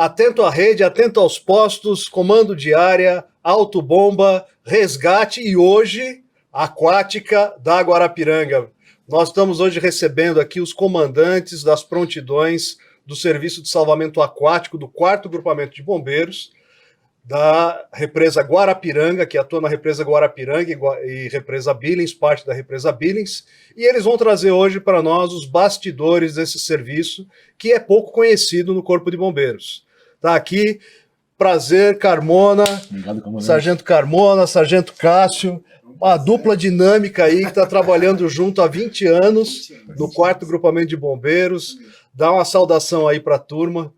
atento à rede, atento aos postos, comando de área, autobomba, resgate e hoje, aquática da Guarapiranga. Nós estamos hoje recebendo aqui os comandantes das prontidões do Serviço de Salvamento Aquático do 4º Grupamento de Bombeiros, da represa Guarapiranga, que atua na represa Guarapiranga e represa Billings, parte da represa Billings, e eles vão trazer hoje para nós os bastidores desse serviço, que é pouco conhecido no Corpo de Bombeiros. Tá aqui, prazer, Carmona, obrigado, Sargento Carmona, Sargento Cássio, uma dupla dinâmica aí que está trabalhando junto há 20 anos no 4º Grupamento de Bombeiros. Dá uma saudação aí para a turma.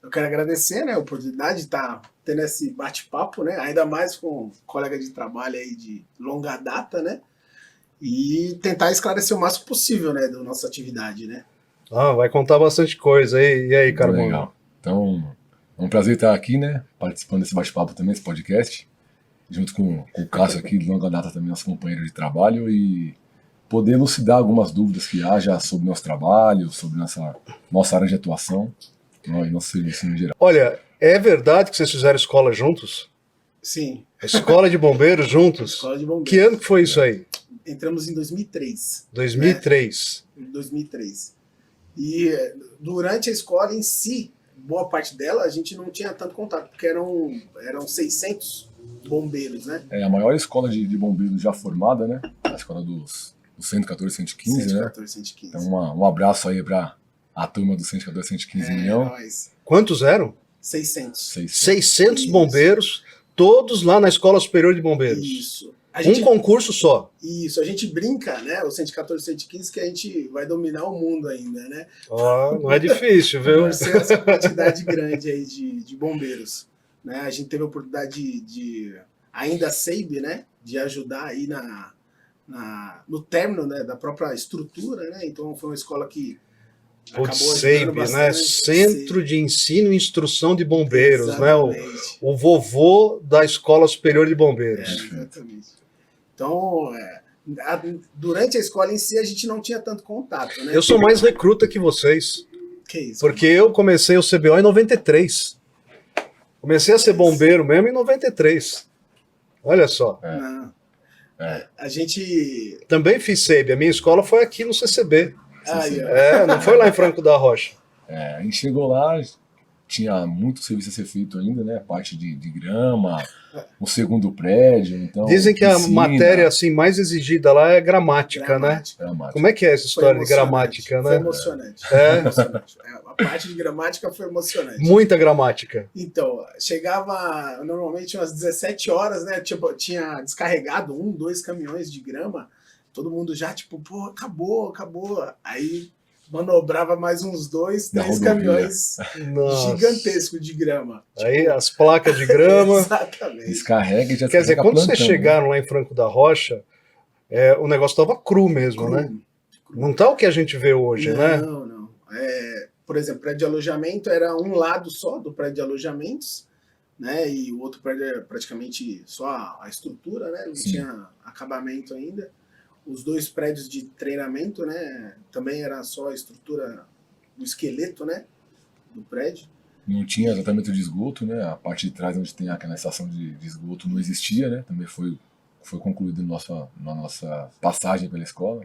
Eu quero agradecer, né, a oportunidade de estar tendo esse bate-papo, né, ainda mais com um colega de trabalho aí de longa data, né, e tentar esclarecer o máximo possível, né, da nossa atividade, né. Vai contar bastante coisa. E aí, Carmona? Legal. Então, é um prazer estar aqui, né, participando desse bate-papo também, desse podcast, junto com o Cássio aqui, de longa data também, nosso companheiro de trabalho, e poder elucidar algumas dúvidas que haja sobre nosso trabalho, sobre nossa área de atuação, e nosso serviço em geral. Olha, é verdade que vocês fizeram escola juntos? Sim. Escola de bombeiros juntos? Escola de bombeiros. Que ano que foi isso aí? Entramos em 2003. 2003. Né? Em 2003. E durante a escola em si, boa parte dela, a gente não tinha tanto contato, porque eram 600 bombeiros, né? É a maior escola de bombeiros já formada, né? A escola dos 114, 115, 114, né? 115. Então um abraço aí para a turma do 114, 115 milhão. Nós. Quantos eram? 600. 600 bombeiros, todos lá na Escola Superior de Bombeiros. Isso. Um concurso só. Isso, a gente brinca, né, o 114, 115, que a gente vai dominar o mundo ainda, né? Não é difícil, viu? Por ser essa quantidade grande aí de bombeiros. Né? A gente teve a oportunidade ainda a SEIB, né, de ajudar aí no término, né, da própria estrutura, né? Então foi uma escola que SEIB, né? Centro de Ensino e Instrução de Bombeiros, exatamente. Né? O vovô da Escola Superior de Bombeiros. Exatamente. Então, durante a escola em si, a gente não tinha tanto contato, né? Eu sou mais recruta que vocês. Que isso? Porque eu comecei o CBO em 93. Comecei a ser bombeiro mesmo em 93. Olha só. A gente... Também fiz SEIB. A minha escola foi aqui no CCB. Não foi lá em Franco da Rocha. A gente chegou lá, tinha muito serviço a ser feito ainda, né? A parte de grama, o segundo prédio. Então, dizem que a matéria assim, mais exigida lá é gramática, né? Como é que é essa história de gramática, né? Foi emocionante. A parte de gramática foi emocionante. Muita gramática. Então, chegava normalmente umas 17 horas, né? Tipo, tinha descarregado 2 caminhões de grama. Todo mundo já, tipo, pô, acabou. Aí manobrava mais uns 2, 3 caminhões gigantescos de grama. Aí tipo... as placas de grama. Exatamente. Descarrega e já quer dizer, quando vocês chegaram lá em Franco da Rocha, o negócio estava cru mesmo, né? Cru. Não tá o que a gente vê hoje, né? Não. Por exemplo, prédio de alojamento era um lado só do prédio de alojamentos, né? E o outro prédio era praticamente só a estrutura, né? Não tinha acabamento ainda. Os 2 prédios de treinamento, né, também era só a estrutura, o esqueleto, né, do prédio. Não tinha tratamento de esgoto, né, a parte de trás onde tem aquela estação de esgoto não existia, né, também foi concluído na nossa passagem pela escola.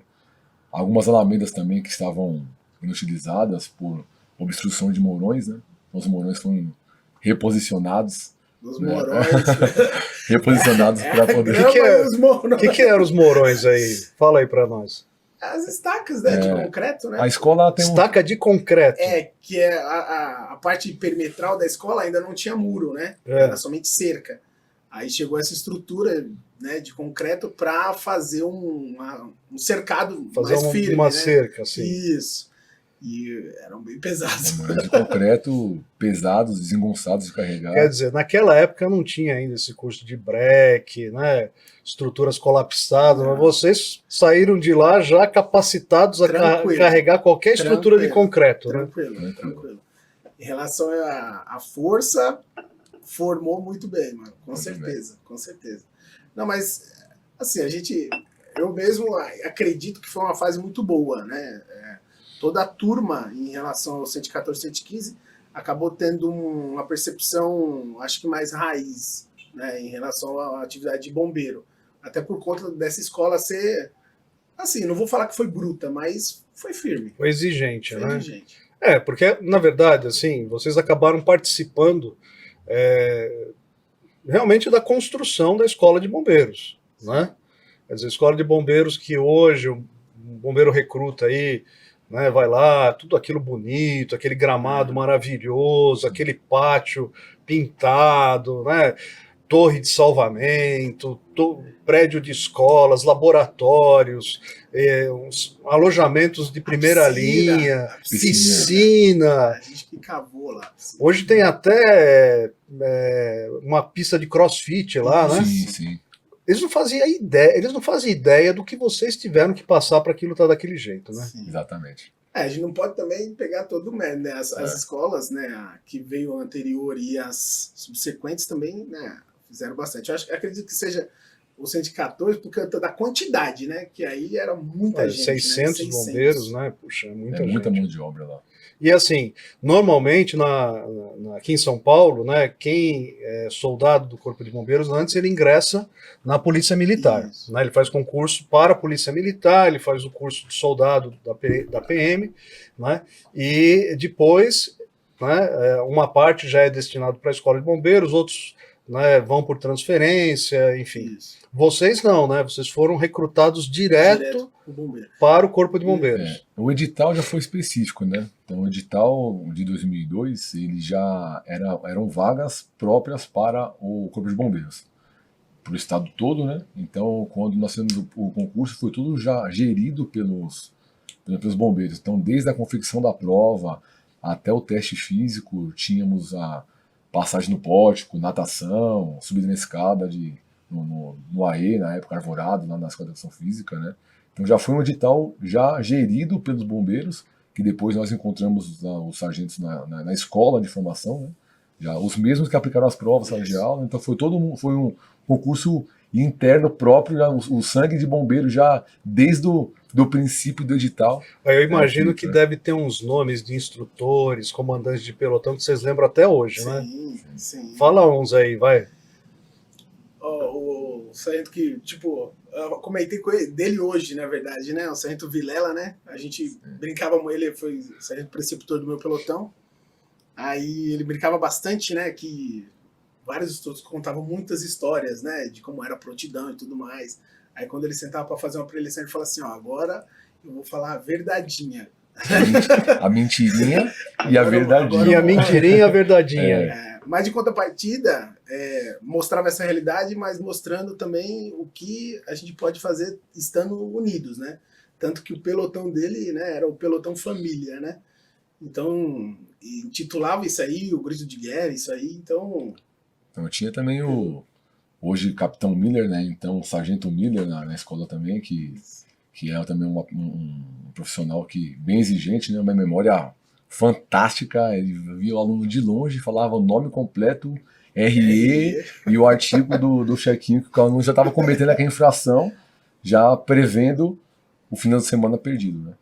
Algumas alamedas também que estavam inutilizadas por obstrução de morões, né, os morões foram reposicionados. Os morões. Reposicionados para poder... O que eram os morões aí? Fala aí para nós. As estacas, né, de concreto, né? A escola tem estaca de concreto. Que é a parte perimetral da escola ainda não tinha muro, né? Era somente cerca. Aí chegou essa estrutura, né, de concreto para fazer um cercado mais firme, uma né? cerca, assim. Isso. E eram bem pesados. De concreto, pesados, desengonçados de carregar. Quer dizer, naquela época não tinha ainda esse curso de breque, né? Estruturas colapsadas, mas vocês saíram de lá já capacitados a carregar qualquer estrutura de concreto. Tranquilo. Em relação à força, formou muito bem, mano. Com certeza. Não, mas, assim, eu mesmo acredito que foi uma fase muito boa, né? Toda a turma, em relação ao 114, 115, acabou tendo uma percepção, acho que mais raiz, né, em relação à atividade de bombeiro. Até por conta dessa escola ser, assim, não vou falar que foi bruta, mas foi firme. Foi exigente, Foi né? exigente. Porque, na verdade, assim, vocês acabaram participando realmente da construção da escola de bombeiros, né? Quer dizer, a escola de bombeiros que hoje o bombeiro recruta aí, né, vai lá, tudo aquilo bonito, aquele gramado maravilhoso, aquele pátio pintado, né, torre de salvamento, prédio de escolas, laboratórios, uns alojamentos de primeira linha, piscina. A gente que cavou lá. Hoje tem até uma pista de crossfit lá, né? Sim, sim. Eles não fazem ideia do que vocês tiveram que passar para aquilo estar daquele jeito, né? Sim. Exatamente. A gente não pode também pegar todo o mérito, né? As escolas, né, que veio anterior e as subsequentes também, né, fizeram bastante. Acredito que seja o 114 por conta da quantidade, né? Que aí era muita gente. 600 né? Bombeiros, né? Puxa, muita mão de obra lá. E assim, normalmente aqui em São Paulo, né, quem é soldado do Corpo de Bombeiros, antes ele ingressa na Polícia Militar. Né, ele faz concurso para a Polícia Militar, ele faz o curso de soldado da PM, né, e depois, né, uma parte já é destinado para a Escola de Bombeiros, outros, né, vão por transferência, enfim. Isso. Vocês não, né? Vocês foram recrutados direto para o Corpo de Bombeiros. O edital já foi específico, né? Então, o edital de 2002, ele já eram vagas próprias para o Corpo de Bombeiros, para o estado todo, né? Então, quando nós fizemos o concurso, foi tudo já gerido pelos bombeiros. Então, desde a confecção da prova até o teste físico, tínhamos a passagem no pórtico, natação, subida na escada no AE, na época arvorado, na Escola de Educação Física, né? Então já foi um edital já gerido pelos bombeiros, que depois nós encontramos os sargentos na escola de formação, né? Já os mesmos que aplicaram as provas, sala de aula, então foi um concurso interno próprio, já, o sangue de bombeiro já desde do princípio do edital. Eu imagino que deve ter uns nomes de instrutores, comandantes de pelotão que vocês lembram até hoje, né? Sim. Fala uns aí, vai. O sargento que, tipo, eu comentei dele hoje, na verdade, né? O sargento Vilela, né? A gente brincava com ele, foi o sargento preceptor do meu pelotão. Aí ele brincava bastante, né? Que vários instrutores contavam muitas histórias, né? De como era a prontidão e tudo mais. Aí quando ele sentava para fazer uma preleção, ele falava assim, agora eu vou falar a verdadinha. A mentirinha e a verdadinha. E a mentirinha e a verdadinha. Mas de contrapartida, mostrava essa realidade, mas mostrando também o que a gente pode fazer estando unidos, né? Tanto que o pelotão dele, né, era o pelotão família, né? Então, intitulava isso aí, o grito de guerra, isso aí, então tinha também hoje Capitão Miller, né? Então o Sargento Miller na escola também, que é também um profissional bem exigente, né? Uma memória fantástica. Ele via o aluno de longe, falava o nome completo, RE e o artigo do check-in, que o aluno já estava cometendo aquela infração, já prevendo o final de semana perdido, né?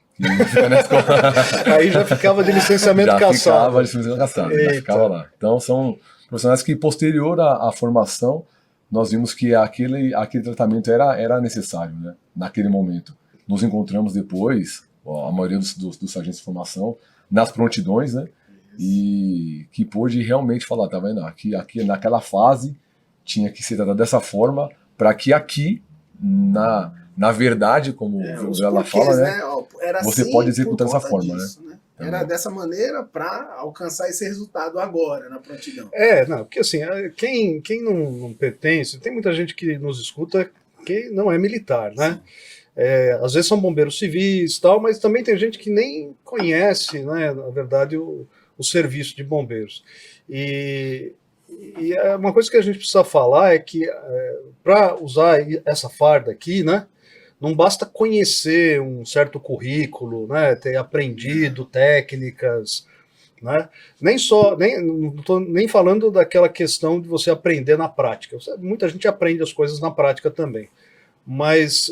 Aí já ficava de licenciamento caçado. Já ficava lá. Então são profissionais que, posterior à formação, nós vimos que aquele tratamento era necessário, né? Naquele momento. Nos encontramos depois, a maioria dos sargentos de formação, nas prontidões, né? E que pôde realmente falar, tá vendo? Aqui naquela fase tinha que ser tratado dessa forma, para que aqui, na verdade, como ela fala, né? Você assim, pode executar dessa forma, disso, né? Era dessa maneira para alcançar esse resultado agora, na prontidão. Porque assim, quem não pertence, tem muita gente que nos escuta que não é militar, né? Às vezes são bombeiros civis e tal, mas também tem gente que nem conhece, né, na verdade, o serviço de bombeiros. E uma coisa que a gente precisa falar é que para usar essa farda aqui, né, não basta conhecer um certo currículo, né, ter aprendido técnicas, né, não estou nem falando daquela questão de você aprender na prática. Muita gente aprende as coisas na prática também. Mas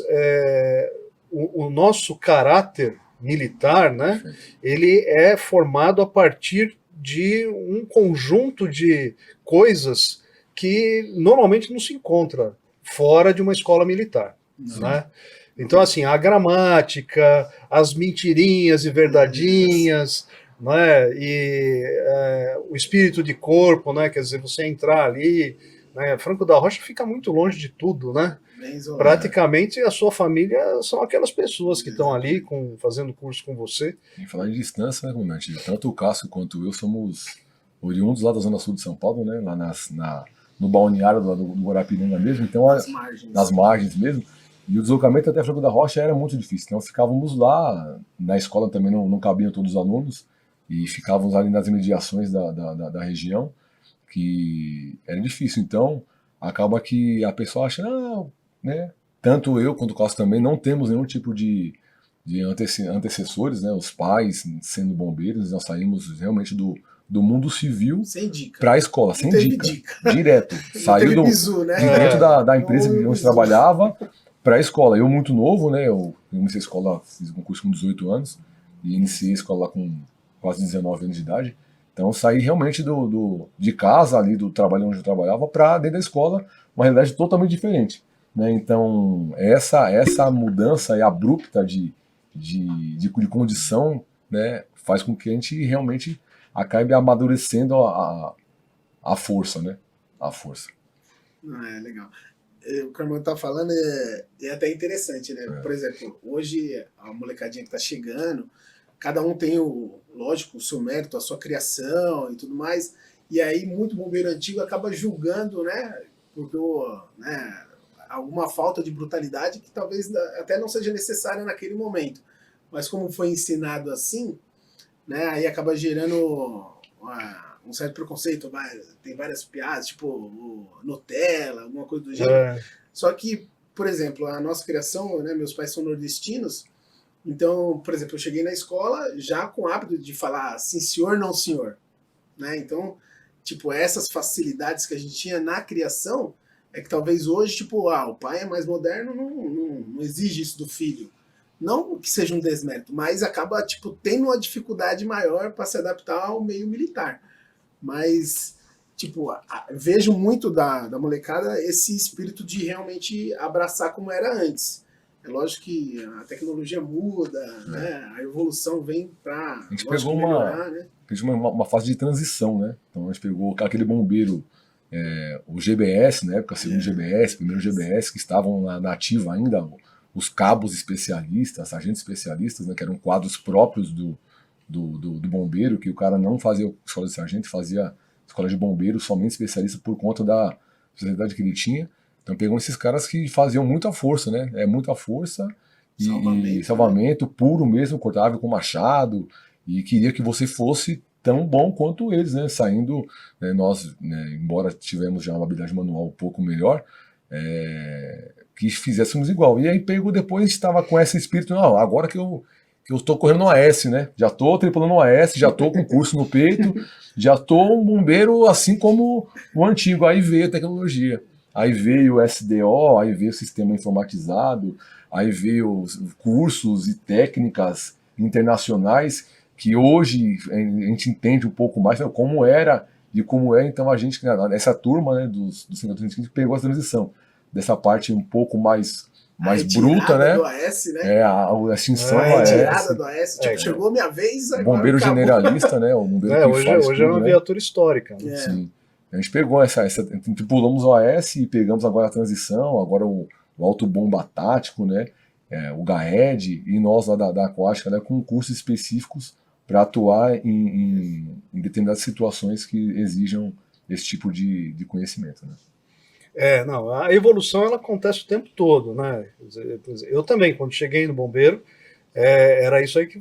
o nosso caráter militar, né, ele é formado a partir de um conjunto de coisas que normalmente não se encontra fora de uma escola militar, né? Então, assim, a gramática, as mentirinhas e verdadinhas, né? E o espírito de corpo, né? Quer dizer, você entrar ali, né? Franco da Rocha fica muito longe de tudo, né? Praticamente a sua família são aquelas pessoas que estão ali fazendo curso com você. Em falar de distância, né, Comandante? Tanto o Cássio quanto eu somos oriundos lá da Zona Sul de São Paulo, né? Lá no balneário do Guarapiranga mesmo, então nas margens mesmo. E o deslocamento até Franco da Rocha era muito difícil. Então ficávamos lá, na escola também não cabiam todos os alunos, e ficávamos ali nas imediações da região, que era difícil. Então acaba que a pessoa acha, né? Tanto eu quanto o Cássio também não temos nenhum tipo de antecessores, né? Os pais sendo bombeiros, nós saímos realmente do mundo civil para a escola, sem dica. Direto. Saiu de dentro da empresa onde trabalhava para a escola. Eu muito novo, né? Eu iniciei a escola, fiz um curso com 18 anos e iniciei a escola com quase 19 anos de idade. Então saí realmente de casa, ali do trabalho onde eu trabalhava, para dentro da escola, uma realidade totalmente diferente, né? Então essa mudança abrupta de condição, né, faz com que a gente realmente acabe amadurecendo a força, né? A força. Legal. O que o irmão tá falando é até interessante, né? Por exemplo, hoje a molecadinha que tá chegando, cada um tem lógico, o seu mérito, a sua criação e tudo mais, e aí muito bombeiro antigo acaba julgando, né? Porque né, alguma falta de brutalidade que talvez até não seja necessária naquele momento. Mas como foi ensinado assim, né, aí acaba gerando um certo preconceito. Tem várias piadas, tipo Nutella, alguma coisa do gênero. Só que, por exemplo, a nossa criação, né, meus pais são nordestinos, então, por exemplo, eu cheguei na escola já com o hábito de falar sim senhor, não senhor. Né? Então, tipo, essas facilidades que a gente tinha na criação é que talvez hoje, tipo, o pai é mais moderno, não exige isso do filho. Não que seja um desmérito, mas acaba, tipo, tendo uma dificuldade maior para se adaptar ao meio militar. Mas, tipo, vejo muito da molecada esse espírito de realmente abraçar como era antes. É lógico que a tecnologia muda, né? A evolução vem para a gente pegou melhorar, né? Uma fase de transição, né? Então a gente pegou aquele bombeiro, o GBS, na época, segundo GBS, primeiro GBS, que estavam na ativa ainda, os cabos especialistas, sargentos especialistas, né? Que eram quadros próprios do bombeiro, que o cara não fazia escola de sargento, fazia escola de bombeiro somente especialista por conta da especialidade que ele tinha. Então pegam esses caras que faziam muita força, né? Muita força e salvamento, né? Puro mesmo, cortável com machado, e queria que você fosse tão bom quanto eles, né? Saindo, né, nós, né, embora tivemos já uma habilidade manual um pouco melhor, que fizéssemos igual. E aí pegou depois, estava com esse espírito, não, agora que eu estou correndo no AS, né? Já estou tripulando no AS, já estou com curso no peito, já estou um bombeiro assim como o antigo. Aí veio a tecnologia. Aí veio o SDO, aí veio o sistema informatizado, aí veio os cursos e técnicas internacionais que hoje a gente entende um pouco mais, né, como era e como é. Então a gente, essa turma, né, dos 50 pegou a transição dessa parte um pouco mais bruta, né? Do AS, né? A extinção do AS. Tirada do AS. Tipo, chegou a minha vez, agora bombeiro acabou. Generalista, né? O bombeiro que faz hoje tudo, é uma viatura histórica. Né? Sim. A gente pegou pulamos o AS e pegamos agora a transição, agora o autobomba tático, né? O GAED, e nós lá da Aquática, né, com cursos específicos para atuar em determinadas situações que exijam esse tipo de conhecimento, né? A evolução ela acontece o tempo todo, né? Eu também, quando cheguei no bombeiro, era isso aí que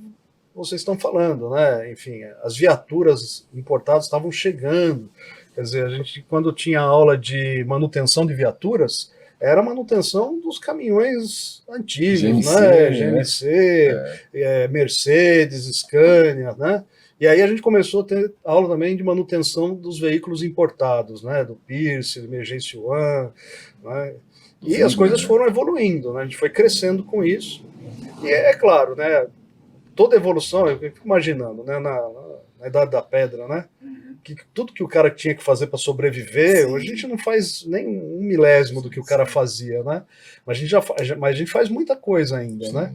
vocês estão falando, né? Enfim, as viaturas importadas estavam chegando. Quer dizer, a gente, quando tinha aula de manutenção de viaturas, era manutenção dos caminhões antigos, GMC, né? GMC, Mercedes, Scania, né? E aí a gente começou a ter aula também de manutenção dos veículos importados, né? Do Pierce, do Emergency One, né? E as coisas foram evoluindo, né? A gente foi crescendo com isso. E é claro, né? toda evolução, eu fico imaginando, né, na Idade da Pedra, né? Que tudo que o cara tinha que fazer para sobreviver, Sim. hoje a gente não faz nem um milésimo do que o cara fazia, né? Mas a gente faz muita coisa ainda, Sim. né?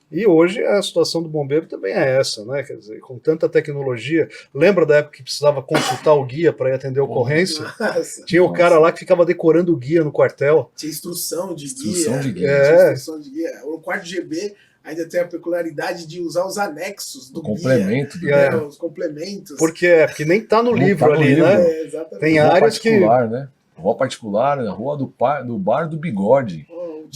E hoje a situação do bombeiro também é essa, né? Quer dizer, com tanta tecnologia. Lembra da época que precisava consultar o guia para ir atender a ocorrência? Nossa. Tinha o cara lá que ficava decorando o guia no quartel. Tinha instrução de Instrução guia. de guia. É. Instrução de guia. O quarto GB ainda tem a peculiaridade de usar os anexos do O complemento do guia, É. né, os complementos. Porque nem tá no Não livro tá no ali, livro. né? É, exatamente. Tem Rua áreas que. particular, né? Rua particular, na rua do bar do Bigode.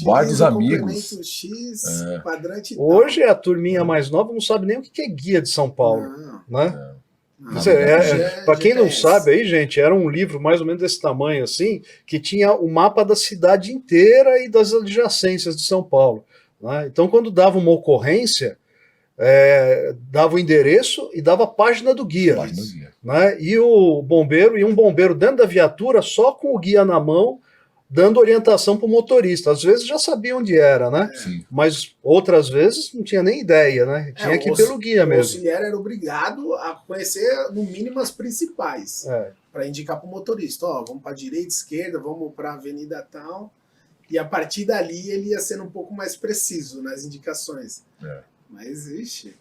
Bar dos Utiliza o amigos. complemento X, quadrante e Hoje a turminha mais nova não sabe nem o que é guia de São tal. Paulo, Não, né? não. Quer dizer, para quem não GPS. sabe aí, gente, era um livro mais ou menos desse tamanho assim, que tinha o mapa da cidade inteira e das adjacências de São Paulo, né? Então, quando dava uma ocorrência, dava o endereço e dava a página do guia, Página do guia. né? E um bombeiro dentro da viatura, só com o guia na mão, dando orientação para o motorista. Às vezes já sabia onde era, né? Sim. Mas outras vezes não tinha nem ideia, né? Tinha que ir pelo guia O mesmo. auxiliar era obrigado a conhecer, no mínimo, as principais, É. para indicar para o motorista, ó, vamos para direita, esquerda, vamos para a avenida tal, e a partir dali ele ia sendo um pouco mais preciso nas indicações. É. Mas, ixi,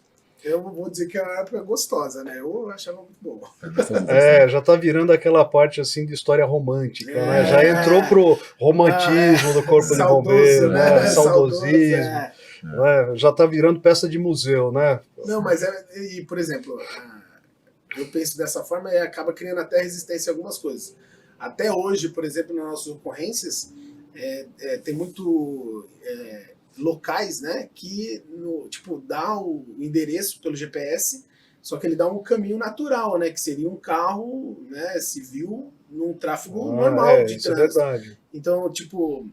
eu vou dizer que é uma época gostosa, né? Eu achava muito bom. Já tá virando aquela parte assim de história romântica, né? Já É. entrou pro romantismo do corpo de Saudoso, bombeiro, né? Saudoso, Saudosismo, é. né? Já tá virando peça de museu, né? Não, mas por exemplo, eu penso dessa forma e acaba criando até resistência a algumas coisas. Até hoje, por exemplo, nas nossas ocorrências, tem muito locais, né, que tipo, dá o endereço pelo GPS, só que ele dá um caminho natural, né, que seria um carro, né, civil num tráfego normal de isso é trânsito. verdade. Então, tipo,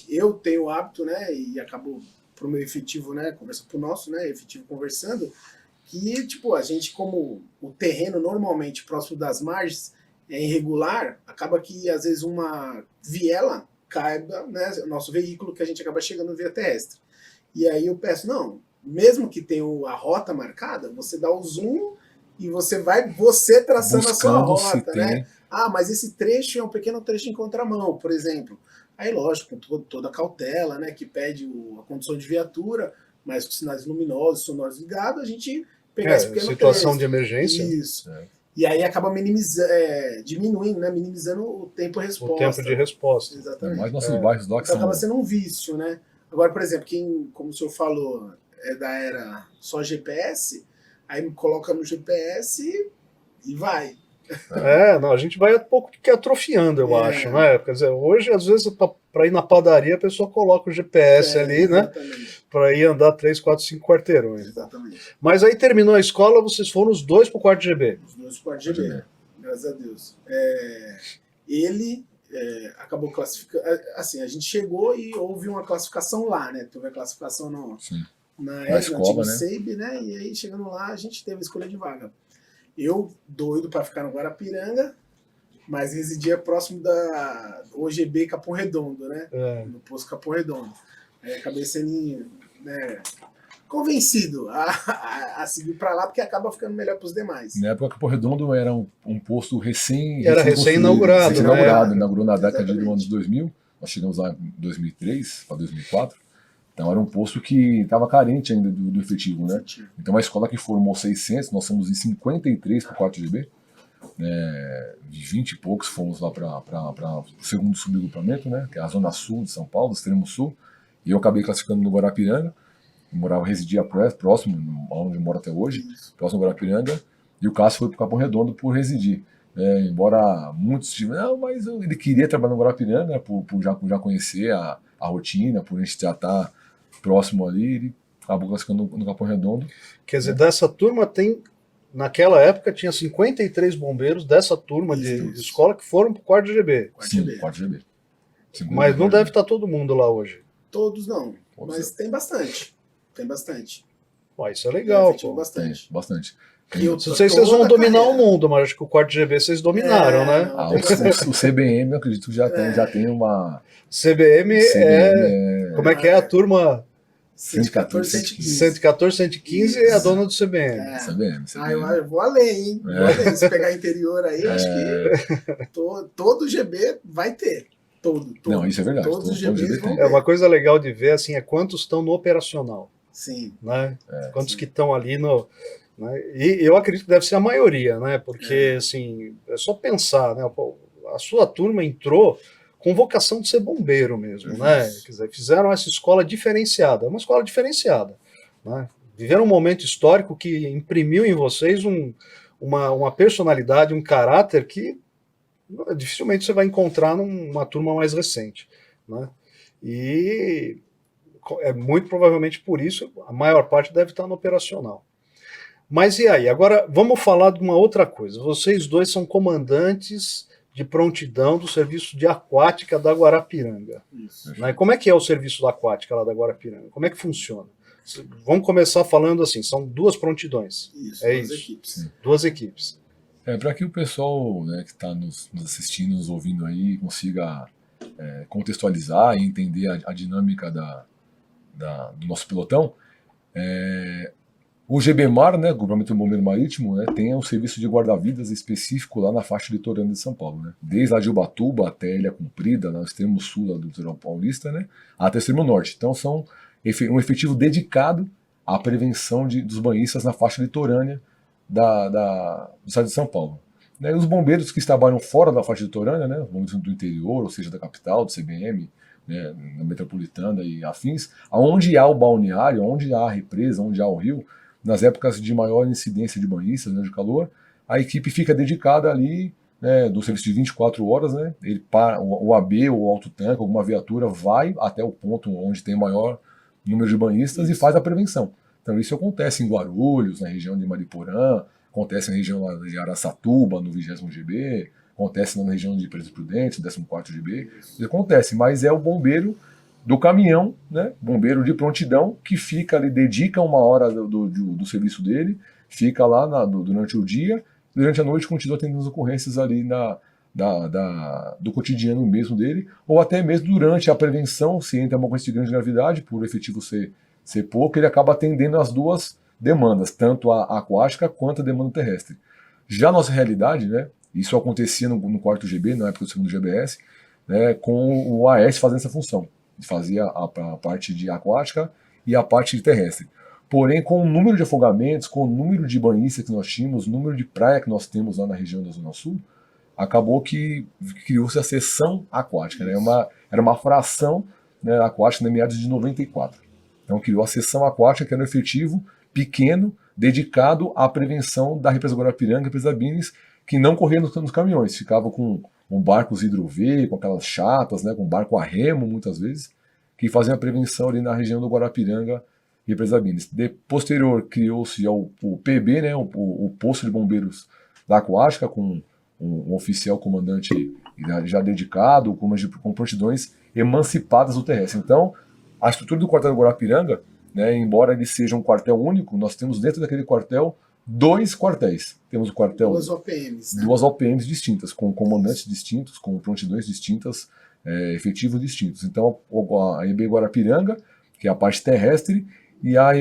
eu tenho o hábito, né, e acabo pro meu efetivo, né, pro nosso, né, efetivo conversando, que, tipo, a gente, como o terreno normalmente próximo das margens é irregular, acaba que, às vezes, uma viela caiba, né, nosso veículo, que a gente acaba chegando via terrestre. E aí eu peço, não, mesmo que tenha a rota marcada, você dá o zoom e você vai traçando Buscando a sua rota, se né? tem. Ah, mas esse trecho é um pequeno trecho em contramão, por exemplo. Aí, lógico, com toda a cautela, né, que pede a condução de viatura, mas com sinais luminosos, sonoros ligados, a gente pegar esse pequeno situação trecho. de emergência. Isso. É. E aí acaba diminuindo, né, minimizando o tempo-resposta. O tempo de resposta. Exatamente. Mais nossos bairros lá que Então acaba são. sendo um vício, né? Agora, por exemplo, quem, como o senhor falou, é da era só GPS, aí me coloca no GPS e vai. Não, a gente vai um pouco que atrofiando, eu acho, né? Quer dizer, hoje, às vezes, para ir na padaria, a pessoa coloca o GPS ali, né? Exatamente. Para ir andar 3, 4, 5 quarteirões. Exatamente. Mas aí terminou a escola, vocês foram os dois pro quarto GB. Os dois quartos GB, graças a Deus. Ele acabou classificando. Assim, a gente chegou e houve uma classificação lá, né? Teve a classificação Sim. na escola, antigo né? SEIB, né? E aí, chegando lá, a gente teve a escolha de vaga. Eu, doido para ficar no Guarapiranga, mas residia próximo da OGB Capão Redondo, né? No posto Capão Redondo. Aí acabei sendo, né, convencido a seguir para lá, porque acaba ficando melhor para os demais. Na época, Capão Redondo era um posto Era recém-inaugurado, recém inaugurado, né? inaugurou na década Exatamente. do ano 2000. Nós chegamos lá em 2003 para 2004. Então era um posto que estava carente ainda do efetivo, né? Então a escola que formou 600, nós somos em 53 para o 4 GB. De 20 e poucos fomos lá para o segundo subagrupamento, né? Que é a zona sul de São Paulo, extremo sul. E eu acabei classificando no Guarapiranga. Residia próximo, onde eu moro até hoje, próximo do Guarapiranga. E o Cássio foi para o Capão Redondo por residir. Embora muitos tiveram, não, mas ele queria trabalhar no Guarapiranga, né, por já conhecer a rotina, por a gente já estar próximo ali, ele acabou classificando no Capão Redondo. Quer dizer, dessa turma naquela época tinha 53 bombeiros dessa turma de escola que foram pro quarto GB. Sim, 4 GB. Mas não deve estar todo mundo lá hoje. Todos não, mas tem bastante. Tem bastante. Isso é legal, pô. Bastante. Bastante. Não sei se vocês vão dominar o mundo, mas acho que o quarto GB vocês dominaram, né? O CBM, eu acredito que já tem uma... CBM como é que é a turma 114, 115. 114, 115 é a dona do CBN. CBN. Eu vou além, hein? Vou além. Se pegar interior aí, eu acho que todo GB vai ter. Todo. Não, isso é verdade. Todos os GB GBs vão tem. ter. Uma coisa legal de ver assim, é quantos estão no operacional. Sim. Né? Quantos sim. que estão ali no... Né? E eu acredito que deve ser a maioria, né? Porque assim, é só pensar, né? A sua turma entrou com vocação de ser bombeiro mesmo, né? Quer dizer, fizeram essa escola diferenciada, uma escola diferenciada, né? Viveram um momento histórico que imprimiu em vocês uma personalidade, um caráter que dificilmente você vai encontrar numa turma mais recente, né? E é muito provavelmente por isso a maior parte deve estar no operacional. Mas e aí? Agora vamos falar de uma outra coisa. Vocês dois são comandantes de prontidão do serviço de aquática da Guarapiranga. Isso. Né? Como é que é o serviço da aquática lá da Guarapiranga? Como é que funciona? Vamos começar falando assim, são duas prontidões. Isso, é duas isso. equipes. Duas equipes. Para que o pessoal, né, que está nos assistindo, nos ouvindo aí, consiga contextualizar e entender a dinâmica do nosso pelotão, o GBMAR, né, Grupamento Bombeiro Marítimo, né, tem um serviço de guarda-vidas específico lá na faixa litorânea de São Paulo, né, desde lá de Ubatuba até Ilha Comprida, no extremo sul do litoral paulista, né, até o extremo norte. Então são um efetivo dedicado à prevenção dos banhistas na faixa litorânea do estado de São Paulo. Né, e os bombeiros que trabalham fora da faixa litorânea, né, bombeiros do interior, ou seja, da capital, do CBM, né, na metropolitana e afins, aonde há o balneário, onde há a represa, onde há o rio, nas épocas de maior incidência de banhistas, né, de calor, a equipe fica dedicada ali, né, do serviço de 24 horas, né, o AB ou o autotanque, alguma viatura vai até o ponto onde tem maior número de banhistas e faz a prevenção. Então isso acontece em Guarulhos, na região de Mariporã, acontece na região de Araçatuba, no 20º GB, acontece na região de Presidente Prudente, 14º GB, isso acontece, mas é o bombeiro do caminhão, né, bombeiro de prontidão, que fica ali, dedica uma hora do serviço dele, fica lá durante o dia, durante a noite continua atendendo as ocorrências ali do cotidiano mesmo dele, ou até mesmo durante a prevenção, se entra uma ocorrência de grande gravidade, por efetivo ser pouco, ele acaba atendendo as duas demandas, tanto a aquática quanto a demanda terrestre. Já a nossa realidade, né, isso acontecia no 4º GB, na época do 2º GBS, né, com o AS fazendo essa função. Fazia a parte de aquática e a parte de terrestre. Porém, com o número de afogamentos, com o número de banhistas que nós tínhamos, o número de praia que nós temos lá na região da Zona Sul, acabou que criou-se a seção aquática. Né? Era uma fração, né, aquática na meados de 94. Então criou a seção aquática, que era um efetivo pequeno, dedicado à prevenção da represa Guarapiranga e represa Bines, que não corriam nos caminhões, ficavam com barcos hidrovê, com aquelas chatas, né, com barco a remo, muitas vezes, que faziam a prevenção ali na região do Guarapiranga e Represa Bines. Posterior, criou-se o PB, né, o Posto de Bombeiros da Aquática, com um oficial comandante já dedicado, com prontidões emancipadas do terrestre. Então, a estrutura do quartel do Guarapiranga, né, embora ele seja um quartel único, nós temos dentro daquele quartel 2 quartéis. Temos o quartel... Duas OPMs. Né? 2 OPMs distintas, com comandantes distintos, com prontidões distintas, efetivos distintos. Então, a EB Guarapiranga, que é a parte terrestre, e a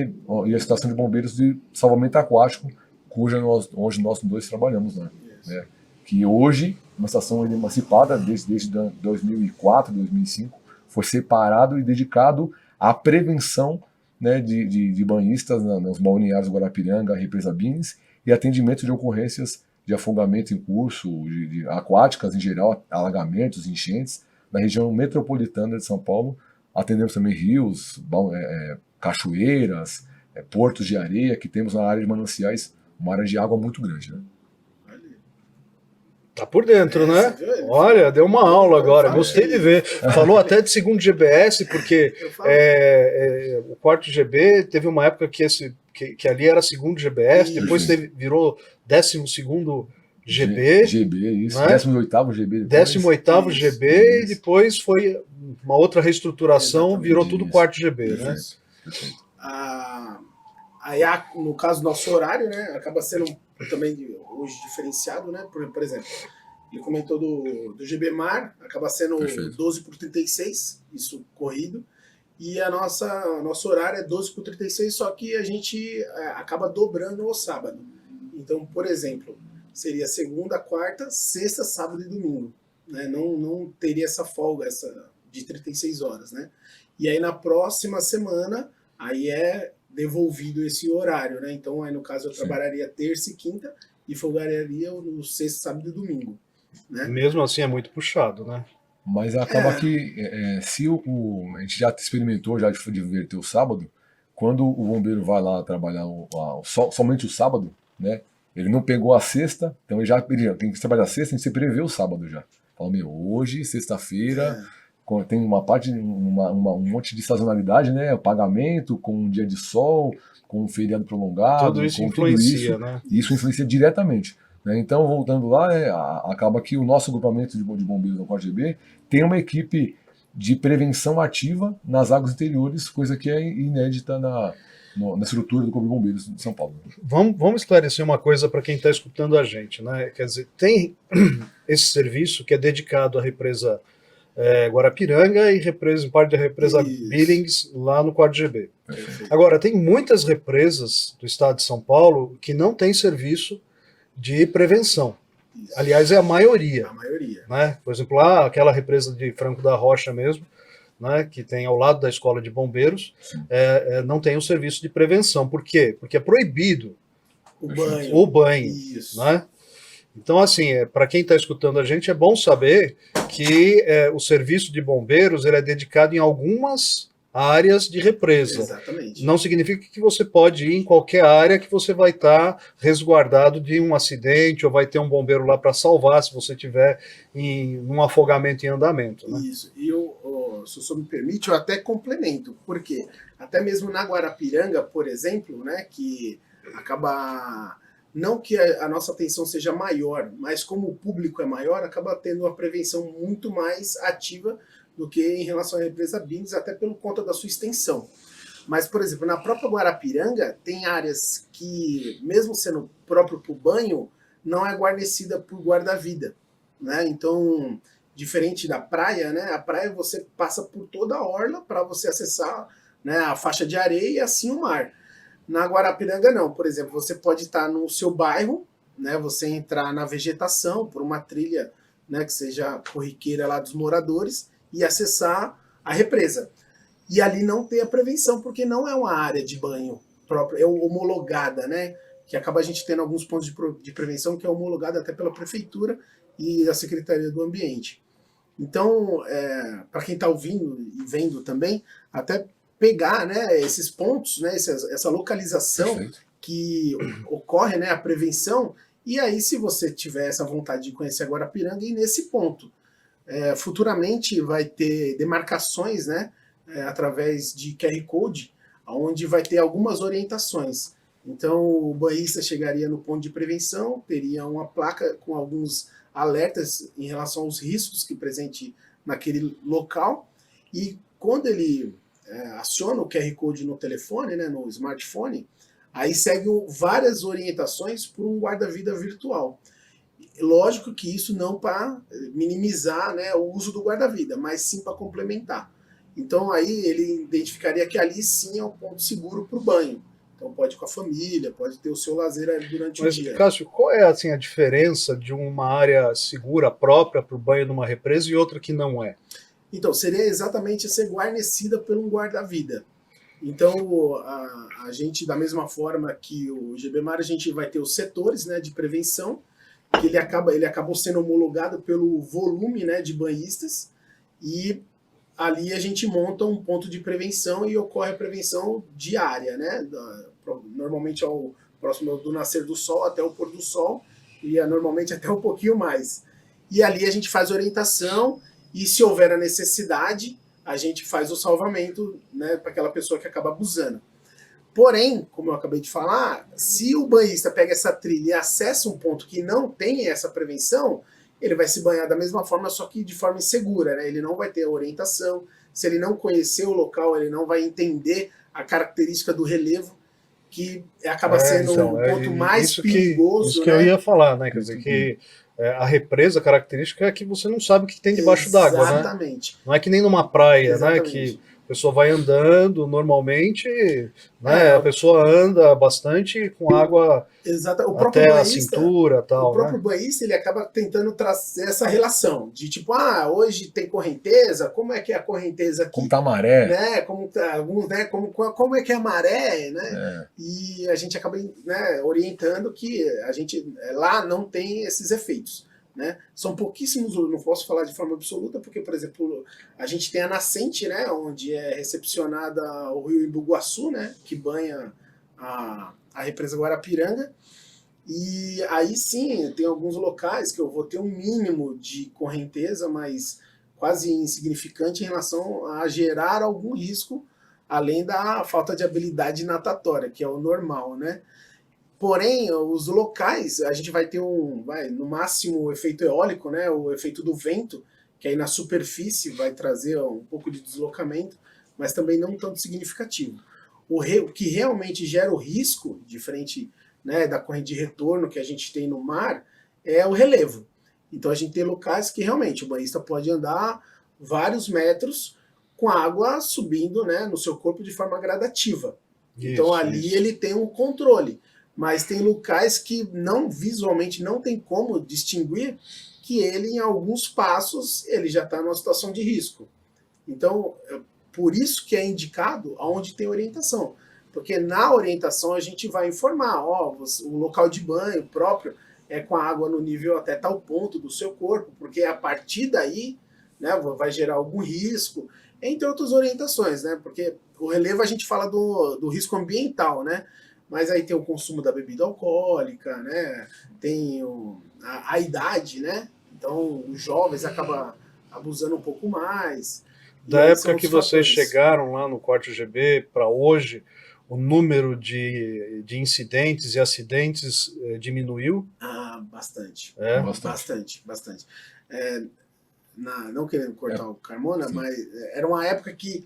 Estação de Bombeiros de Salvamento Aquático, onde nós dois trabalhamos lá. Né? Que hoje, uma estação emancipada, desde 2004, 2005, foi separado e dedicado à prevenção, né, de banhistas nos balneários Guarapiranga, Represa Bines, e atendimento de ocorrências de afogamento em curso, de aquáticas em geral, alagamentos, enchentes, na região metropolitana de São Paulo. Atendemos também rios, cachoeiras, portos de areia, que temos na área de mananciais, uma área de água muito grande. Né? Tá por dentro, né? Olha, deu uma aula agora, gostei de ver. Falou até de 2º GBS, porque o 4º GB teve uma época que ali era 2º GBS, depois virou 12º GB. GB, isso. Né? 18º GB. 18º GB e depois foi uma outra reestruturação, virou tudo 4º GB, né? Aí, no caso do nosso horário, né, acaba sendo também hoje diferenciado, né? Por exemplo, ele comentou do GB Mar, acaba sendo 12 por 36, isso corrido, e nosso horário é 12/36, só que a gente acaba dobrando o sábado. Então, por exemplo, seria segunda, quarta, sexta, sábado e domingo. Né? Não teria essa folga de 36 horas. Né? E aí na próxima semana, aí é devolvido esse horário. Né? Então, aí no caso, eu trabalharia terça e quinta e folgaria no sexta, sábado e domingo. Né? Mesmo assim é muito puxado, né? Mas acaba que se a gente já experimentou já de inverter o sábado, quando o bombeiro vai lá trabalhar somente o sábado, né? Ele não pegou a sexta, então ele já tem que trabalhar a sexta, a gente prevê o sábado já. Fala, hoje, sexta-feira, tem uma parte, um monte de sazonalidade, né? O pagamento com um dia de sol, com um feriado prolongado, tudo isso com influencia, tudo isso, né? Isso influencia diretamente. Né? Então, voltando lá, acaba que o nosso agrupamento de bombeiros do 4GB tem uma equipe de prevenção ativa nas águas interiores, coisa que é inédita na estrutura do Corpo de Bombeiros de São Paulo. Vamos esclarecer uma coisa para quem está escutando a gente, né? Quer dizer, tem esse serviço que é dedicado à represa Guarapiranga e parte da represa Billings lá no 4GB. Agora, tem muitas represas do estado de São Paulo que não têm serviço de prevenção. Isso. Aliás, é a maioria. A maioria. Né? Por exemplo, lá, aquela represa de Franco da Rocha mesmo, né, que tem ao lado da escola de bombeiros, não tem um serviço de prevenção. Por quê? Porque é proibido o banho. Isso. Né? Então, assim, para quem está escutando a gente, é bom saber que o serviço de bombeiros ele é dedicado em algumas áreas de represa. Exatamente. Não significa que você pode ir em qualquer área que você vai estar resguardado de um acidente ou vai ter um bombeiro lá para salvar se você tiver um afogamento em andamento. Né? Isso. E se o senhor me permite, eu até complemento, porque até mesmo na Guarapiranga, por exemplo, né, que acaba... Não que a nossa atenção seja maior, mas como o público é maior, acaba tendo uma prevenção muito mais ativa do que em relação à represa Billings, até pelo conta da sua extensão. Mas, por exemplo, na própria Guarapiranga, tem áreas que, mesmo sendo próprio para o banho, não é guarnecida por guarda-vida. Né? Então, diferente da praia, né? A praia você passa por toda a orla para você acessar, né, a faixa de areia e assim o mar. Na Guarapiranga, não. Por exemplo, você pode estar no seu bairro, né, você entrar na vegetação por uma trilha, né, que seja corriqueira lá dos moradores, e acessar a represa. E ali não ter a prevenção, porque não é uma área de banho própria, é homologada, né? Que acaba a gente tendo alguns pontos de prevenção que é homologada até pela prefeitura e a Secretaria do Ambiente. Então, para quem está ouvindo e vendo também, até pegar, né, esses pontos, né, essa localização Perfeito. Que ocorre, né, a prevenção, e aí se você tiver essa vontade de conhecer a Guarapiranga, e nesse ponto. Futuramente vai ter demarcações, né, através de QR Code, onde vai ter algumas orientações. Então o banhista chegaria no ponto de prevenção, teria uma placa com alguns alertas em relação aos riscos que presente naquele local, e quando ele aciona o QR Code no telefone, né, no smartphone, aí segue várias orientações por um guarda-vida virtual. Lógico que isso não para minimizar, né, o uso do guarda-vida, mas sim para complementar. Então aí ele identificaria que ali sim é um ponto seguro para o banho. Então pode ir com a família, pode ter o seu lazer ali durante o dia. Cássio, qual é assim, a diferença de uma área segura própria para o banho numa represa e outra que não é? Então, seria exatamente ser guarnecida por um guarda-vida. Então, a gente, da mesma forma que o GBMAR, a gente vai ter os setores, né, de prevenção, que ele acabou sendo homologado pelo volume, né, de banhistas, e ali a gente monta um ponto de prevenção e ocorre a prevenção diária, né, normalmente próximo do nascer do sol até o pôr do sol, e normalmente até um pouquinho mais. E ali a gente faz orientação, e se houver a necessidade, a gente faz o salvamento, né, para aquela pessoa que acaba abusando. Porém, como eu acabei de falar, se o banhista pega essa trilha e acessa um ponto que não tem essa prevenção, ele vai se banhar da mesma forma, só que de forma insegura, né? Ele não vai ter a orientação, se ele não conhecer o local, ele não vai entender a característica do relevo, que acaba sendo um ponto mais perigoso. Isso que eu ia falar, né? Quer dizer, que a represa, a característica é que você não sabe o que tem debaixo d'água, né? Exatamente. Não é que nem numa praia, né? Que A pessoa vai andando normalmente, né? É, A pessoa anda bastante com água exato. O próprio até a banhista, cintura, o tal, né? próprio banhista, ele acaba tentando trazer essa relação de tipo, hoje tem correnteza, como é que é a correnteza aqui? Como tá a maré? Né? Como tá, alguns, né? Como é que é a maré, né? É. E a gente acaba, né, orientando que a gente lá não tem esses efeitos. Né? São pouquíssimos, não posso falar de forma absoluta, porque, por exemplo, a gente tem a nascente, né, onde é recepcionada o rio Imbuguaçu, né, que banha a represa Guarapiranga, e aí sim, tem alguns locais que eu vou ter um mínimo de correnteza, mas quase insignificante em relação a gerar algum risco, além da falta de habilidade natatória, que é o normal, né? Porém, os locais, a gente vai ter no máximo o efeito eólico, né? O efeito do vento, que aí na superfície vai trazer um pouco de deslocamento, mas também não tanto significativo. O que realmente gera o risco, diferente, né, da corrente de retorno que a gente tem no mar, é o relevo. Então a gente tem locais que realmente o banhista pode andar vários metros com a água subindo, né, no seu corpo de forma gradativa. Então ali ele tem um controle. Mas tem locais que não visualmente não tem como distinguir que ele, em alguns passos, ele já está numa situação de risco. Então, por isso que é indicado aonde tem orientação. Porque na orientação a gente vai informar, o local de banho próprio é com a água no nível até tal ponto do seu corpo, porque a partir daí, né, vai gerar algum risco, entre outras orientações, né? Porque o relevo a gente fala do risco ambiental, né? Mas aí tem o consumo da bebida alcoólica, né? Tem a idade, né? Então os jovens acabam abusando um pouco mais. Da época que vocês chegaram lá no Quarto GB para hoje, o número de incidentes e acidentes diminuiu? Bastante. Bastante. Não querendo cortar o Carmona, sim, mas era uma época que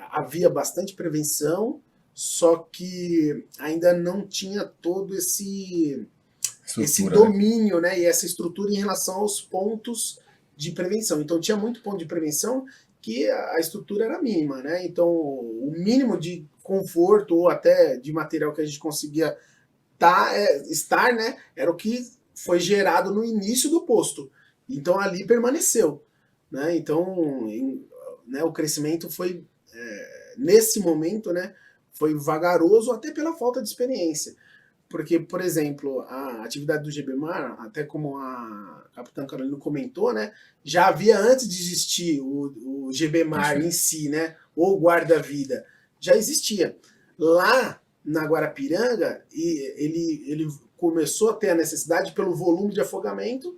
havia bastante prevenção, só que ainda não tinha todo esse domínio, né, e essa estrutura em relação aos pontos de prevenção. Então tinha muito ponto de prevenção que a estrutura era mínima, né? Então o mínimo de conforto ou até de material que a gente conseguia estar, né, era o que foi gerado no início do posto. Então ali permaneceu, né? Então né, o crescimento foi nesse momento, né, foi vagaroso até pela falta de experiência. Porque, por exemplo, a atividade do GBMAR, até como a Capitã Carolina comentou, né, já havia antes de existir o GBMAR em si, né, ou guarda-vida, já existia. Lá na Guarapiranga, ele começou a ter a necessidade pelo volume de afogamento,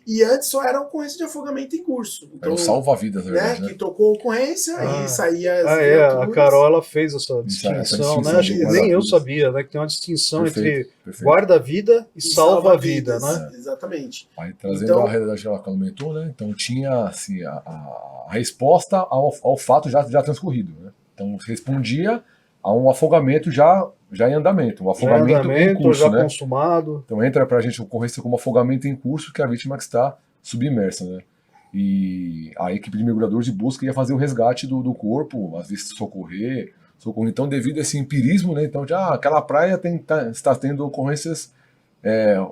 e antes só era ocorrência de afogamento em curso. Então, era o salva-vidas, na verdade, né? Que tocou ocorrência e saía as a Carol ela fez essa distinção, né? Acho que nem eu sabia, né? Que tem uma distinção entre guarda-vida e salva-vida, né? Exatamente. Aí trazendo a realidade que ela comentou, né? Então tinha assim, a resposta ao fato já transcorrido, né? Então respondia a um afogamento já em andamento, um afogamento em curso, já né? consumado. Então entra para a gente ocorrência como afogamento em curso, que é a vítima que está submersa, né? E a equipe de mergulhadores de busca ia fazer o resgate do corpo, às vezes socorrer. Então, devido a esse empirismo, né? Então, aquela praia está tendo ocorrências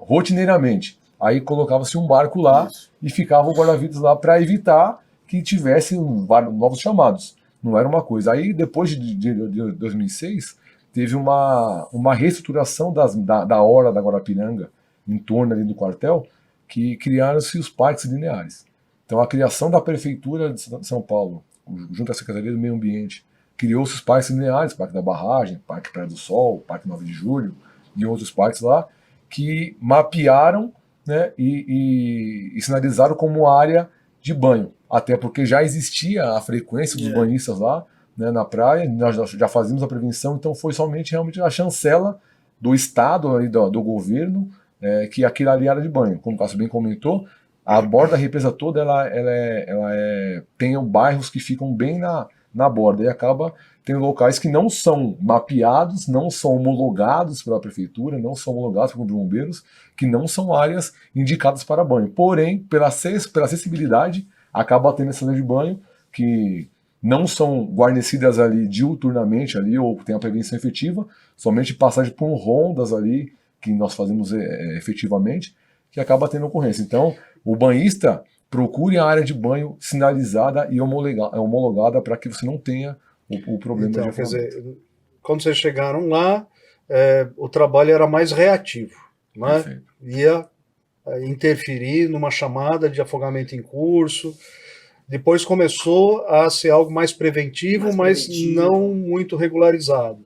rotineiramente. Aí colocava-se um barco lá e ficava o guarda-vidas lá para evitar que tivesse novos chamados. Não era uma coisa. Aí, depois de 2006, teve uma reestruturação da orla da Guarapiranga, em torno ali do quartel, que criaram-se os parques lineares. Então, a criação da Prefeitura de São Paulo, junto à Secretaria do Meio Ambiente, criou-se os parques lineares, Parque da Barragem, Parque Praia do Sol, Parque 9 de Julho e outros parques lá, que mapearam, né, e sinalizaram como área de banho. Até porque já existia a frequência dos banhistas lá, né, na praia, nós já fazíamos a prevenção, então foi somente realmente a chancela do Estado, aí, do governo, que aquilo ali era de banho. Como o Cássio bem comentou, a borda da represa toda tem bairros que ficam bem na borda e acaba tendo locais que não são mapeados, não são homologados pela prefeitura, não são homologados pelos bombeiros, que não são áreas indicadas para banho. Porém, pela acessibilidade, acaba tendo essa área de banho que não são guarnecidas ali diuturnamente ali, ou tem a prevenção efetiva, somente passagem por rondas ali, que nós fazemos efetivamente, que acaba tendo ocorrência. Então, o banhista procure a área de banho sinalizada e homologada para que você não tenha o problema Então, de quer afogamento. dizer, quando vocês chegaram lá, o trabalho era mais reativo, né? Perfeito. Ia interferir numa chamada de afogamento em curso. Depois começou a ser algo mais preventivo, mas não muito regularizado.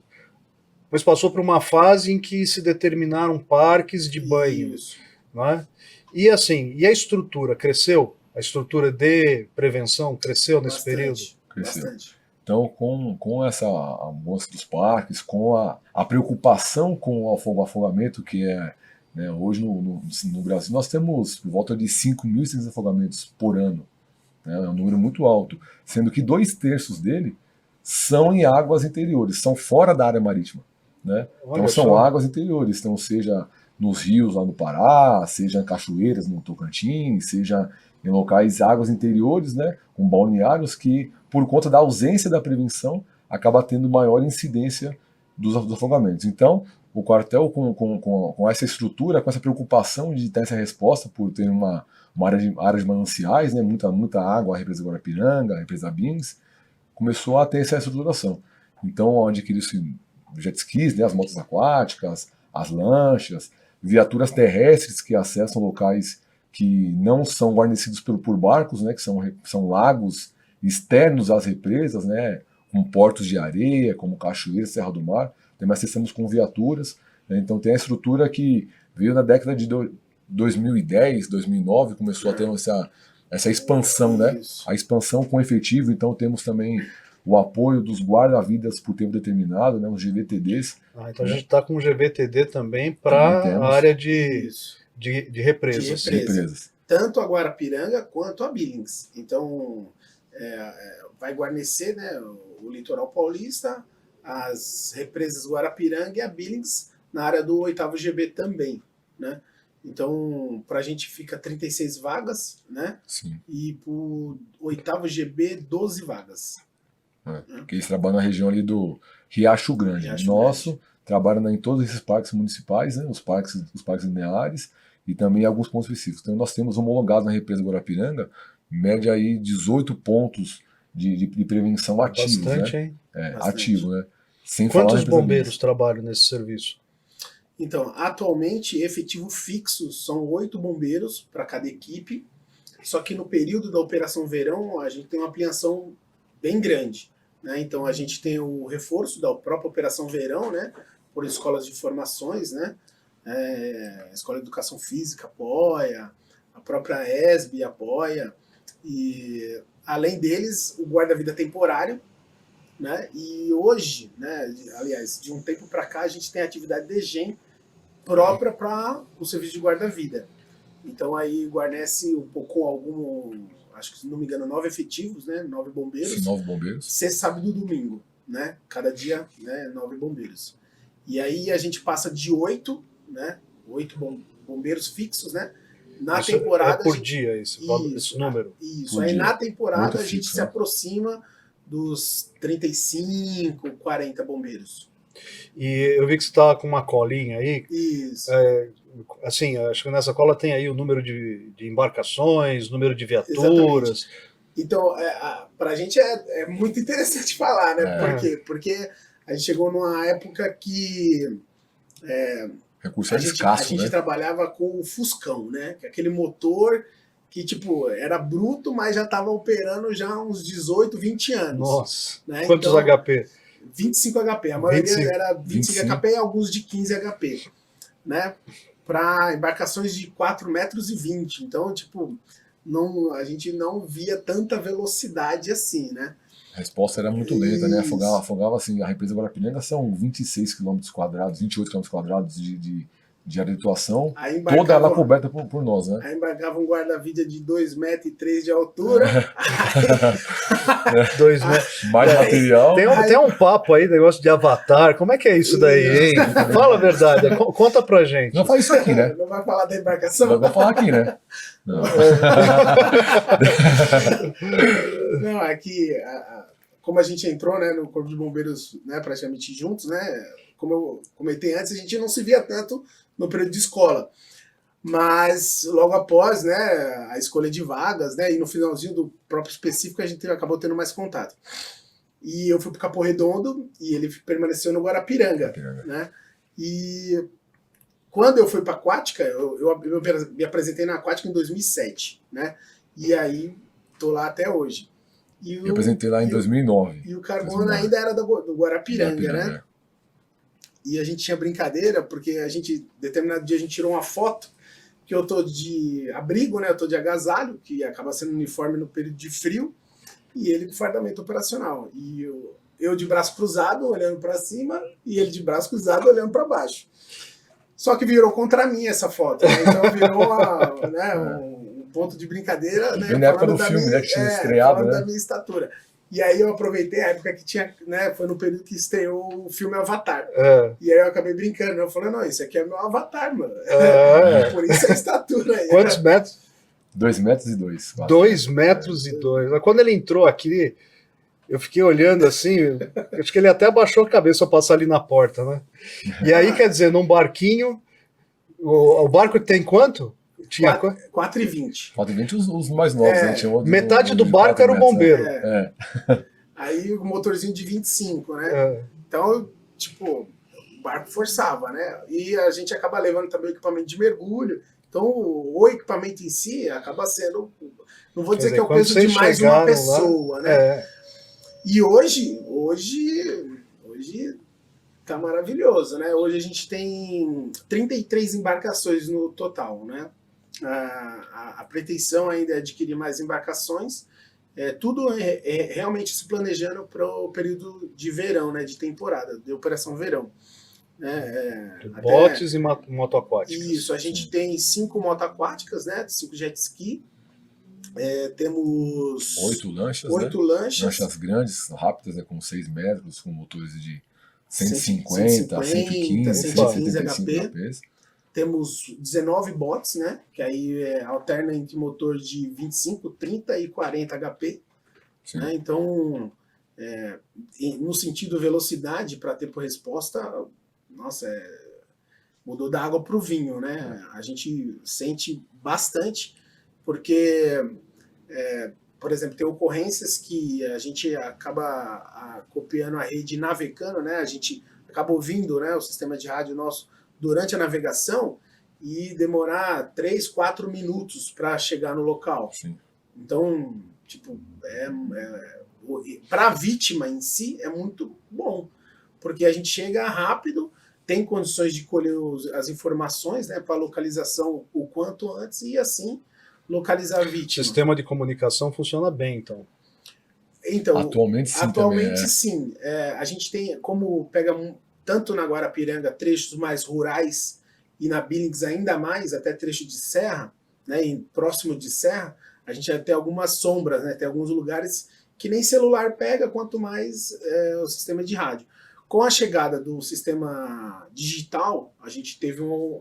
Depois passou por uma fase em que se determinaram parques de banho. Isso. Né? E assim, e a estrutura cresceu? A estrutura de prevenção cresceu nesse período? Cresceu. Bastante. Então, com essa mudança dos parques, com a preocupação com o afogamento, que é, né, hoje no Brasil, nós temos por volta de 5.600 afogamentos por ano. Né, é um número muito alto, sendo que 2/3 dele são em águas interiores, são fora da área marítima. Né? Então, são águas interiores, então, seja nos rios lá no Pará, seja em cachoeiras no Tocantins, seja em locais, águas interiores, né, com balneários que, por conta da ausência da prevenção, acaba tendo maior incidência dos afogamentos. Então, o quartel, com essa estrutura, com essa preocupação de ter essa resposta, por ter uma área de mananciais, né, muita água, a represa Guarapiranga, a represa Bins, começou a ter essa estruturação. Então, adquiriu-se jet skis, né, as motos aquáticas, as lanchas, viaturas terrestres que acessam locais que não são guarnecidos por barcos, né, que são lagos externos às represas, né, com portos de areia, como Cachoeira, Serra do Mar. Também acessamos com viaturas. Né, então tem a estrutura que veio na década de 2010, 2009, começou a ter essa expansão, né, a expansão com efetivo. Então temos também o apoio dos guarda-vidas por tempo determinado, né, os GVTDs. Então a gente está com o GVTD também para a área de represas. Tanto a Guarapiranga quanto a Billings. Então, vai guarnecer, né, o litoral paulista, as represas Guarapiranga e a Billings na área do 8º GB também. Né? Então, para a gente fica 36 vagas, né? Sim. E para o 8º GB, 12 vagas. Porque eles trabalham na região ali do Riacho Grande. Nosso trabalha em todos esses parques municipais, né, os parques lineares e também alguns pontos específicos. Então nós temos homologados na represa Guarapiranga, média aí 18 pontos de prevenção ativos. Bastante, né? Hein? Ativo, né? Sem Quantos bombeiros trabalham nesse serviço? Então, atualmente, efetivo fixo são 8 bombeiros para cada equipe, só que no período da Operação Verão a gente tem uma ampliação bem grande. Né? Então a gente tem o reforço da própria Operação Verão, né? Por escolas de formações, né? A Escola de Educação Física apoia, a própria ESB apoia, e além deles o guarda-vida temporário, né? E hoje, né, aliás, de um tempo para cá, a gente tem a atividade de GEM própria para o serviço de guarda-vida. Então aí guarnece acho que, se não me engano, 9 efetivos, né? 9 bombeiros. Sim, 9 bombeiros. Sexta, sábado e domingo, né? Cada dia, né? 9 bombeiros. E aí a gente passa de 8, né? 8 bombeiros fixos, né? Na isso temporada. Por dia, esse número. Isso. Por aí dia. na temporada a gente fixo, se aproxima dos 35, 40 bombeiros. E eu vi que você estava com uma colinha aí. Isso. Assim, acho que nessa cola tem aí o número de embarcações, número de viaturas. Exatamente. Então, para a gente é muito interessante falar, né? Por quê? Porque a gente chegou numa época que recurso escasso, a gente trabalhava com o Fuscão, né? Que é aquele motor que, tipo, era bruto, mas já estava operando já há uns 18, 20 anos. Nossa, né? Quantos então, HP? 25 HP, a maioria era 25 HP e alguns de 15 HP, né? Para embarcações de 4,20 metros. Então, tipo, a gente não via tanta velocidade assim, né? A resposta era muito lenta, né? Afogava assim, a represa Guarapiranga são 26 km², 28 km² de área de atuação, toda ela coberta por nós, né? Aí embarcava um guarda-vida de 2,3 metros de altura. 2 metros. Mais material. Tem um papo aí, negócio de Avatar. Como é que é isso daí, hein? Fala a verdade, conta pra gente. Não faz isso aqui, né? Não vai falar da embarcação? Não vai falar aqui, né? Não, aqui como a gente entrou, né, no Corpo de Bombeiros, né, praticamente juntos, né, como eu comentei antes, a gente não se via tanto no período de escola. Mas logo após, né, a escolha de vagas, né, e no finalzinho do próprio específico a gente acabou tendo mais contato. E eu fui para o Capão Redondo e ele permaneceu no Guarapiranga, né? E quando eu fui para a Aquática, eu me apresentei na Aquática em 2007, né? E aí tô lá até hoje. Eu apresentei lá em 2009. E o Carmona ainda era do Guarapiranga, né? E a gente tinha brincadeira, porque determinado dia a gente tirou uma foto que eu tô de abrigo, né? Eu tô de agasalho, que acaba sendo uniforme no período de frio, e ele com fardamento operacional. E eu de braço cruzado, olhando para cima, e ele de braço cruzado, olhando para baixo. Só que virou contra mim essa foto, né? Então virou né, um ponto de brincadeira, né? Na época do filme, né? Que tinha estreado, falando né? da minha estatura. E aí eu aproveitei a época que tinha, né? Foi no período que estreou o filme Avatar. E aí eu acabei brincando, né? Eu falei, não, isso aqui é meu Avatar, mano. Por isso a estatura aí. Quantos metros? 2 metros e 2. 2 metros e 2. Quando ele entrou aqui, eu fiquei olhando assim, acho que ele até abaixou a cabeça para passar ali na porta, né? E aí, quer dizer, num barquinho, o barco tem quanto? Tinha 4,20. 4,20 os mais novos, né? Tinha outro, metade do barco era o bombeiro. Aí o motorzinho de 25, né? Então, tipo, o barco forçava, né? E a gente acaba levando também o equipamento de mergulho. Então, o equipamento em si acaba sendo... Não vou dizer que é o peso de mais uma pessoa, né? E hoje tá maravilhoso, né? Hoje a gente tem 33 embarcações no total, né? A pretensão ainda é adquirir mais embarcações. Tudo realmente se planejando para o período de verão, né? De temporada, de operação verão. Botes e motoaquáticas. Isso, a gente tem 5 motoaquáticas, né? 5 jet ski. Temos 8 lanchas, 8 né? lanchas. Lanchas grandes, rápidas, né? Com 6 metros, com motores de 150, 115, 175 HP. Temos 19 bots, né? Que aí alterna entre motor de 25, 30 e 40 HP. Né? Então, no sentido velocidade para tempo resposta, nossa, mudou da água para o vinho, né? A gente sente bastante, porque, por exemplo, tem ocorrências que a gente acaba copiando a rede navegando, né? A gente acaba ouvindo, né, o sistema de rádio nosso durante a navegação e demorar 3, 4 minutos para chegar no local. Sim. Então, tipo, para a vítima em si é muito bom, porque a gente chega rápido, tem condições de colher as informações, né, para localização o quanto antes e assim localizar a vítima. O sistema de comunicação funciona bem, então. Então, atualmente sim. Atualmente sim. A gente tem, como pega tanto na Guarapiranga trechos mais rurais e na Billings ainda mais, até trecho de serra, né, próximo de serra, a gente vai ter algumas sombras, né, tem alguns lugares que nem celular pega, quanto mais o sistema de rádio. Com a chegada do sistema digital, a gente teve um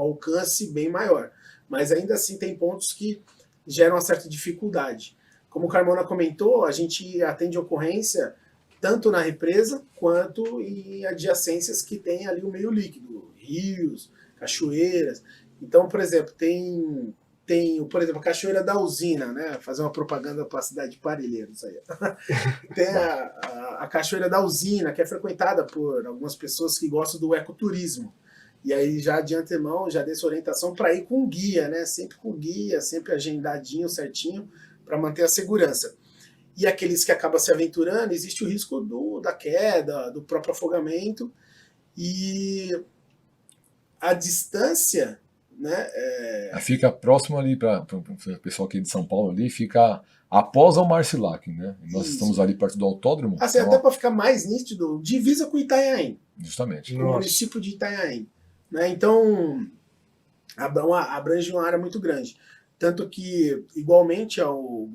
alcance bem maior. Mas ainda assim tem pontos que geram uma certa dificuldade. Como o Carmona comentou, a gente atende ocorrência tanto na represa quanto em adjacências que tem ali o meio líquido, rios, cachoeiras. Então, por exemplo, tem por exemplo, a Cachoeira da Usina, né? Fazer uma propaganda para a cidade de Parelheiros aí. Tem a Cachoeira da Usina, que é frequentada por algumas pessoas que gostam do ecoturismo. E aí, já de antemão, já dei essa orientação para ir com guia, né? Sempre com guia, sempre agendadinho, certinho, para manter a segurança. E aqueles que acabam se aventurando, existe o risco da queda, do próprio afogamento. E a distância, né? Fica próximo ali, para o pessoal aqui de São Paulo, ali, fica após o Marcilac, né? Nós estamos ali perto do autódromo. Assim, até para ficar mais nítido, divisa com Itanhaém. Justamente. O município de Itanhaém. Né? Então, abrange uma área muito grande. Tanto que, igualmente ao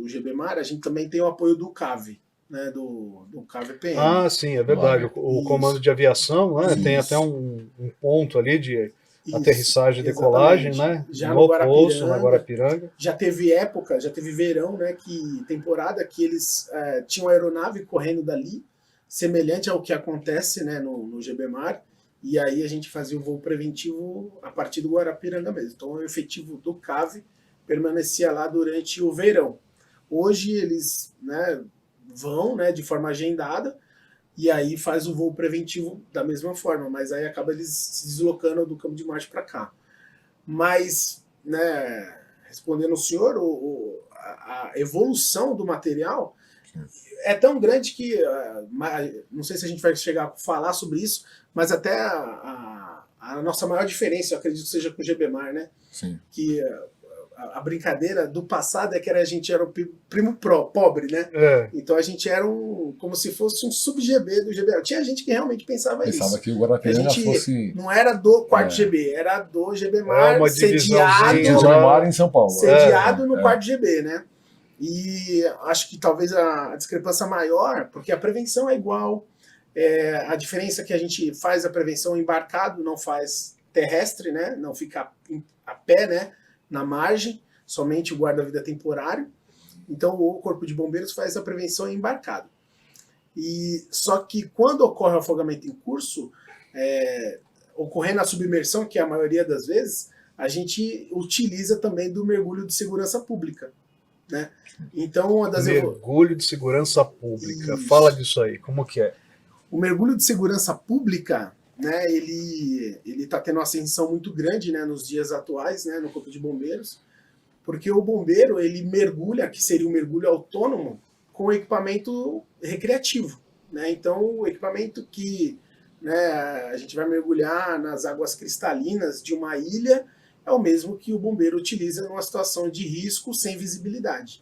GBMAR, a gente também tem o apoio do CAV, né? do CAV-PM. Ah, sim, é verdade. O comando de aviação, né? Tem até um ponto ali Isso, aterrissagem e decolagem, exatamente. né? Já No no poço, na Guarapiranga, Guarapiranga. já teve época, já teve verão, né, temporada que eles tinham aeronave correndo dali, semelhante ao que acontece, né, no GBMAR, e aí a gente fazia o voo preventivo a partir do Guarapiranga mesmo. Então o efetivo do CAV permanecia lá durante o verão. Hoje eles, né, vão, né, de forma agendada, e aí faz o voo preventivo da mesma forma, mas aí acaba eles se deslocando do Campo de Marte para cá. Mas, né, respondendo o senhor, a evolução do material é tão grande que, não sei se a gente vai chegar a falar sobre isso, mas até a nossa maior diferença, eu acredito que seja com o GBMAR, né? Sim. Que a brincadeira do passado é que a gente era o primo pobre, né? Então a gente era como se fosse um sub-GB do GBMAR. Tinha gente que realmente pensava isso. Pensava que o Guarapiranga fosse... Não era do quarto GB, era do GBMAR uma sediado, GBMAR em São Paulo. Sediado no quarto GB, né? E acho que talvez a discrepância maior, porque a prevenção é igual, a diferença é que a gente faz a prevenção embarcado, não faz terrestre, né? Não fica a pé, né? Na margem, somente o guarda-vida temporário. Então o Corpo de Bombeiros faz a prevenção embarcado. E só que quando ocorre o afogamento em curso, ocorrendo a submersão, que é a maioria das vezes, a gente utiliza também do mergulho de segurança pública, né? Então uma das mergulho de segurança pública. Isso. Fala disso aí, como que é? O mergulho de segurança pública, né, ele está tendo uma ascensão muito grande, né, nos dias atuais, né, no Corpo de Bombeiros, porque o bombeiro ele mergulha, que seria um mergulho autônomo, com equipamento recreativo, né? Então o equipamento que, né, a gente vai mergulhar nas águas cristalinas de uma ilha é o mesmo que o bombeiro utiliza numa situação de risco sem visibilidade.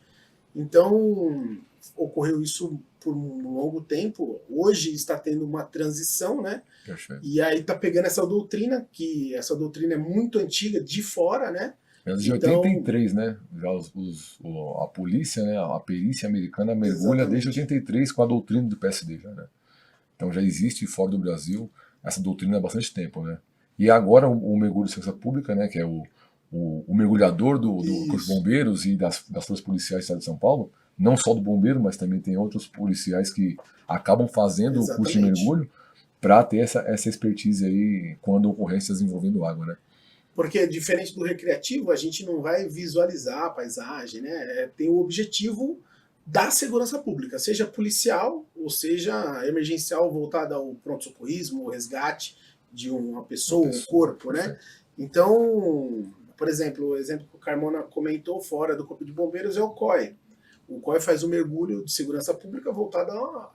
Então ocorreu isso por um longo tempo. Hoje está tendo uma transição, né? Perfeito. E aí está pegando essa doutrina, que essa doutrina é muito antiga, de fora, né? É de 83, né? Já a polícia, né? A perícia americana mergulha desde 83 com a doutrina do PSD, já, né? Então já existe fora do Brasil essa doutrina há bastante tempo, né? E agora o mergulho de segurança pública, né? Que é o mergulhador do Corpo de Bombeiros e das forças policiais do estado de São Paulo, não só do bombeiro, mas também tem outros policiais que acabam fazendo o curso de mergulho para ter essa expertise aí quando ocorrências envolvendo água, né? Porque, diferente do recreativo, a gente não vai visualizar a paisagem, né? Tem o objetivo da segurança pública, seja policial ou seja emergencial, voltada ao pronto-socorrismo, ao resgate de uma pessoa, um corpo, né? Então, por exemplo, o exemplo que o Carmona comentou fora do Corpo de Bombeiros é o COI. O COI faz um mergulho de segurança pública voltado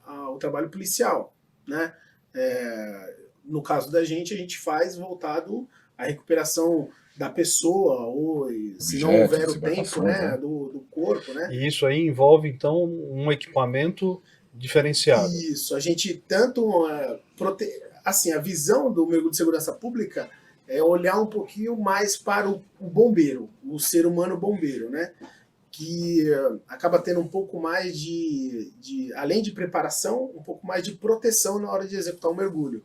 ao trabalho policial, né? No caso da gente, a gente faz voltado à recuperação da pessoa, ou se não houver o tempo, né, do corpo, né? E isso aí envolve, então, um equipamento diferenciado. Isso, a gente tanto... assim, a visão do mergulho de segurança pública é olhar um pouquinho mais para o bombeiro, o ser humano bombeiro, né? Que acaba tendo um pouco mais além de preparação, um pouco mais de proteção na hora de executar o mergulho.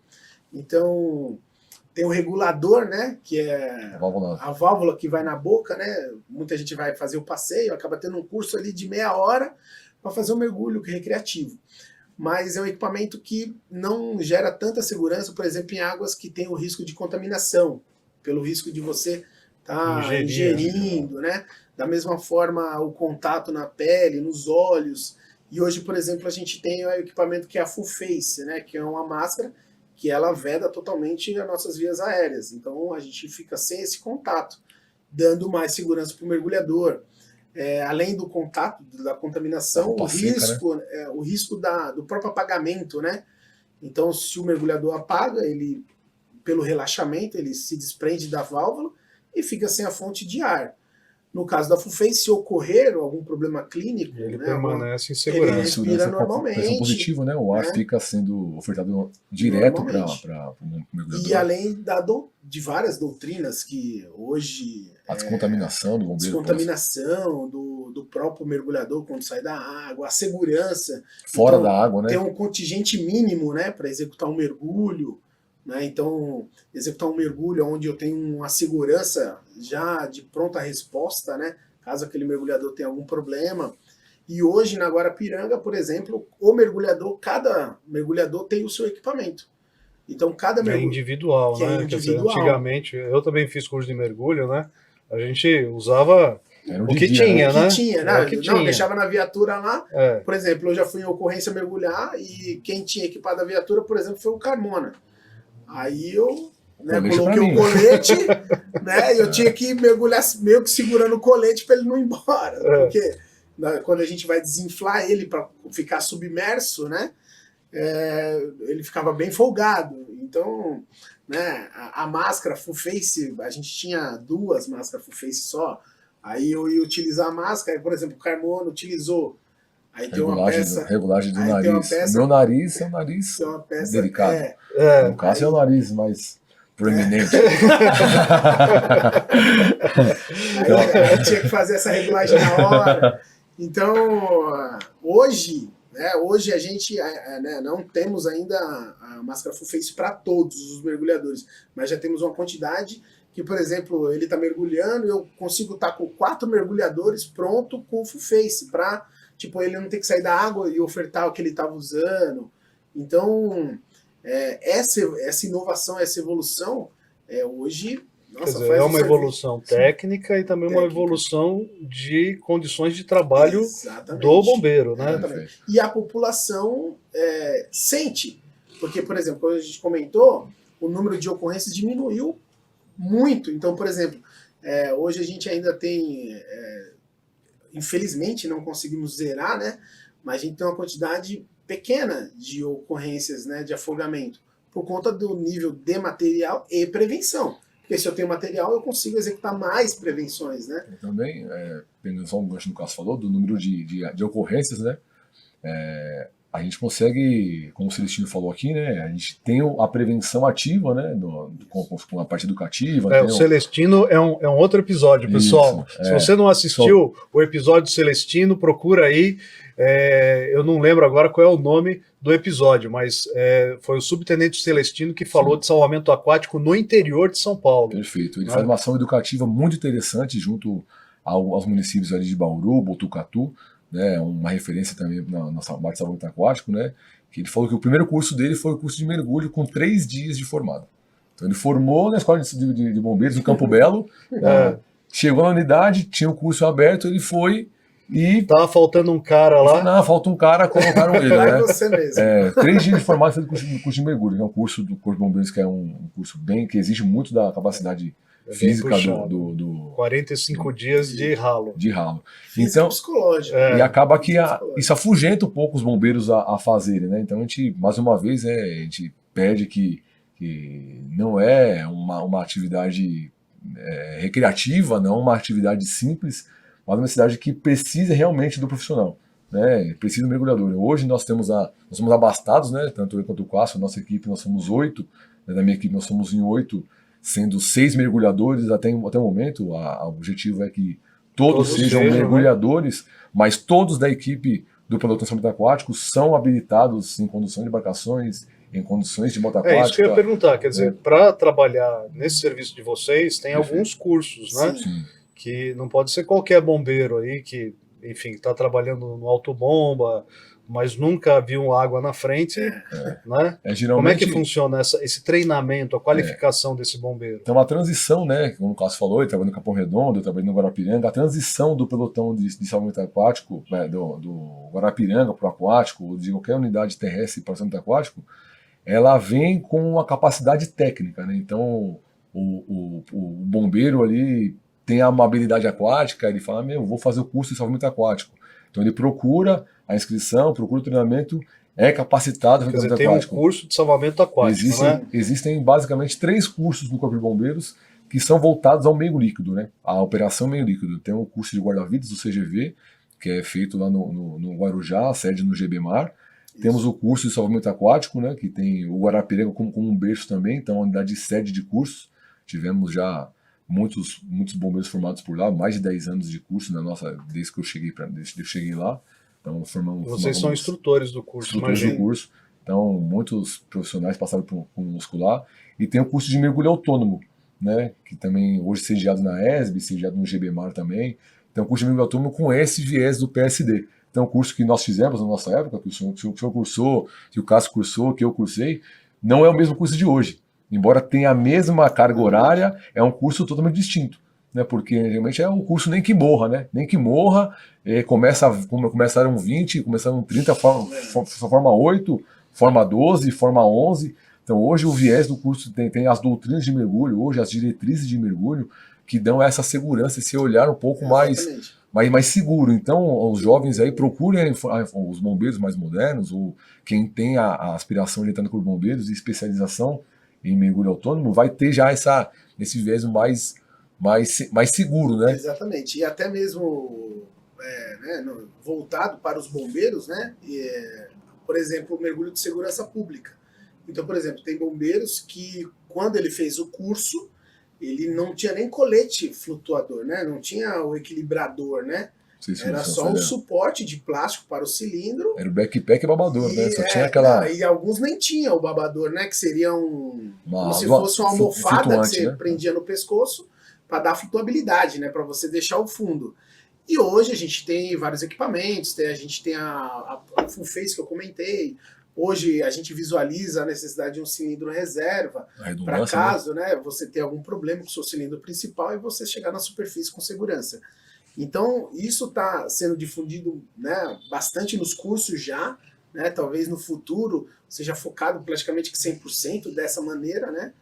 Então, tem o regulador, né, que é a válvula que vai na boca, né? Muita gente vai fazer o passeio, acaba tendo um curso ali de meia hora para fazer o mergulho recreativo. Mas é um equipamento que não gera tanta segurança, por exemplo, em águas que tem o risco de contaminação, pelo risco de você estar ingerindo, né? Da mesma forma, o contato na pele, nos olhos. E hoje, por exemplo, a gente tem o equipamento que é a Full Face, né? Que é uma máscara que ela veda totalmente as nossas vias aéreas. Então a gente fica sem esse contato, dando mais segurança para o mergulhador. Além do contato, da contaminação, o risco, né? O risco do próprio apagamento, né? Então, se o mergulhador apaga, ele, pelo relaxamento, ele se desprende da válvula e fica sem a fonte de ar. No caso da Full Face, se ocorrer algum problema clínico, ele né, em segurança. Ele respira normalmente. Pressão positiva, né? O ar fica sendo ofertado direto para o mergulhador. E além de várias doutrinas que hoje... A descontaminação do bombeiro. Descontaminação do próprio mergulhador quando sai da água, a segurança. Fora da água, né? Tem um contingente mínimo, né, para executar um mergulho. né? Então, executar um mergulho onde eu tenho uma segurança já de pronta resposta, né? Caso aquele mergulhador tenha algum problema. E hoje, na Guarapiranga, por exemplo, cada mergulhador tem o seu equipamento. Então, cada É mergulho... individual, que é né? Quer dizer, individual. antigamente, eu também fiz curso de mergulho, né? A gente usava Era um o que dia, tinha, O que né? tinha, né? Era o que Não, tinha. deixava na viatura lá. É. Por exemplo, eu já fui em ocorrência mergulhar e quem tinha equipado a viatura, por exemplo, foi o Carmona. Aí eu, né, Colete coloquei pra o mim. colete, né? E eu tinha que mergulhar meio que segurando o colete para ele não ir embora. Porque quando a gente vai desinflar ele para ficar submerso, né? Ele ficava bem folgado. Então, né, a máscara full face, a gente tinha 2 máscaras full face só. Aí eu ia utilizar a máscara, por exemplo, o Carmona utilizou. Aí tem uma peça. Regulagem do aí tem uma nariz. peça- Meu nariz é um nariz Tem uma peça. delicado. É. No caso, é o aí- nariz mais proeminente. Aí tinha que fazer essa regulagem na hora. Então, hoje a gente né, não temos ainda a máscara full face para todos os mergulhadores, mas já temos uma quantidade que, por exemplo, ele está mergulhando e eu consigo estar com 4 mergulhadores pronto com full face, para tipo, ele não ter que sair da água e ofertar o que ele estava usando. Então, essa inovação, essa evolução, hoje... Quer dizer, é uma evolução técnica e também uma evolução de condições de trabalho do bombeiro, né? Exatamente. E a população sente, porque, por exemplo, como a gente comentou, o número de ocorrências diminuiu muito. Então, por exemplo, hoje a gente ainda tem, infelizmente não conseguimos zerar, né? Mas a gente tem uma quantidade pequena de ocorrências, né, de afogamento, por conta do nível de material e prevenção. Porque se eu tenho material, eu consigo executar mais prevenções, né? Eu também, pegando só um gancho no caso falou, do número de ocorrências, né? A gente consegue, como o Celestino falou aqui, né? A gente tem a prevenção ativa, né? Com a parte educativa. O Celestino é um outro episódio, pessoal. Isso, se você não assistiu o episódio do Celestino, procura aí. Eu não lembro agora qual é o nome do episódio, mas foi o subtenente Celestino que falou de salvamento aquático no interior de São Paulo. Perfeito. Ele faz uma ação educativa muito interessante junto aos municípios ali de Bauru, Botucatu, né, uma referência também na parte de salvamento aquático, né, que ele falou que o primeiro curso dele foi o curso de mergulho com 3 dias de formado. Então ele formou na escola de bombeiros no Campo Belo, chegou na unidade, tinha o curso aberto, ele foi e... Tava faltando um cara lá. Não, falta um cara, colocaram ele, né? Você mesmo. 3 dias de formado foi o curso de mergulho, que é um curso do Corpo de Bombeiros que é um curso que exige muito da capacidade física do 45 dias de ralo. Então, psicológico. E acaba que isso afugenta um pouco os bombeiros a fazerem, né? Então a gente, mais uma vez, a gente pede que não é uma atividade recreativa, não uma atividade simples, mas uma atividade que precisa realmente do profissional, né? Precisa do mergulhador. Hoje nós somos abastados, né? Tanto eu quanto o Cássio, nossa equipe, nós somos 8, né? Da minha equipe nós somos em 8, sendo 6 mergulhadores até o momento. O objetivo é que todos sejam mergulhadores, né? Mas todos da equipe do pelotão de salvamento aquático são habilitados em condução de embarcações, em condições de moto aquática. É isso que eu ia perguntar, quer dizer, para trabalhar nesse serviço de vocês, tem alguns cursos, né? Sim. Que não pode ser qualquer bombeiro aí que, enfim, está trabalhando no autobomba, mas nunca viu água na frente, né? Como é que funciona esse treinamento, a qualificação desse bombeiro? Tem uma transição, né? Como o Cássio falou, ele trabalha no Capão Redondo, eu trabalhei no Guarapiranga, a transição do pelotão de salvamento aquático, do Guarapiranga para o aquático, ou de qualquer unidade terrestre para o salvamento aquático, ela vem com a capacidade técnica, né? Então, o bombeiro ali tem uma habilidade aquática, ele fala, vou fazer o curso de salvamento aquático. Então ele procura a inscrição, procura o treinamento, é capacitado. Quer dizer, tem um curso de salvamento aquático, Existem basicamente 3 cursos no Corpo de Bombeiros que são voltados ao meio líquido, né? A operação meio líquido. Tem o curso de guarda-vidas do CGV, que é feito lá no Guarujá, sede no GBMAR. Temos o curso de salvamento aquático, né? Que tem o Guarapiranga como um berço também, então é uma unidade de sede de cursos. Tivemos já muitos bombeiros formados por lá, mais de 10 anos de curso desde que eu cheguei lá. Então formamos. Vocês são instrutores do curso, instrutores do curso. Então, muitos profissionais passaram conosco lá. E tem o curso de mergulho autônomo, né? Que também hoje é sediado na ESB, sediado no GBMAR também. Então, o curso de mergulho autônomo com esse viés do PSD. Então, o curso que nós fizemos na nossa época, que o senhor cursou, que o Cássio cursou, que eu cursei, não é o mesmo curso de hoje. Embora tenha a mesma carga horária, é um curso totalmente distinto. Né, porque realmente é um curso nem que morra, né? Nem que morra, começaram 20, começaram 30, forma 8, forma 12, forma 11. Então hoje o viés do curso tem as doutrinas de mergulho, hoje as diretrizes de mergulho, que dão essa segurança, esse olhar um pouco mais seguro. Então os jovens aí procurem os bombeiros mais modernos, ou quem tem a aspiração de entrar no Corpo de Bombeiros e especialização em mergulho autônomo, vai ter já esse viés mais seguro, né? Exatamente. E até mesmo voltado para os bombeiros, né? Por exemplo, o mergulho de segurança pública. Então, por exemplo, tem bombeiros que, quando ele fez o curso, ele não tinha nem colete flutuador, né? Não tinha o equilibrador, né? Era só um suporte de plástico para o cilindro. Era o backpack e babador, né? Só tinha aquela... E alguns nem tinham o babador, né? Que seria como se fosse uma almofada que você prendia no pescoço para dar flutuabilidade, né? Para você deixar o fundo. E hoje a gente tem vários equipamentos, a gente tem a full face que eu comentei. Hoje a gente visualiza a necessidade de um cilindro reserva para caso, né, você ter algum problema com o seu cilindro principal e você chegar na superfície com segurança. Então isso está sendo difundido, né, bastante nos cursos já, né, talvez no futuro seja focado praticamente 100% dessa maneira, né,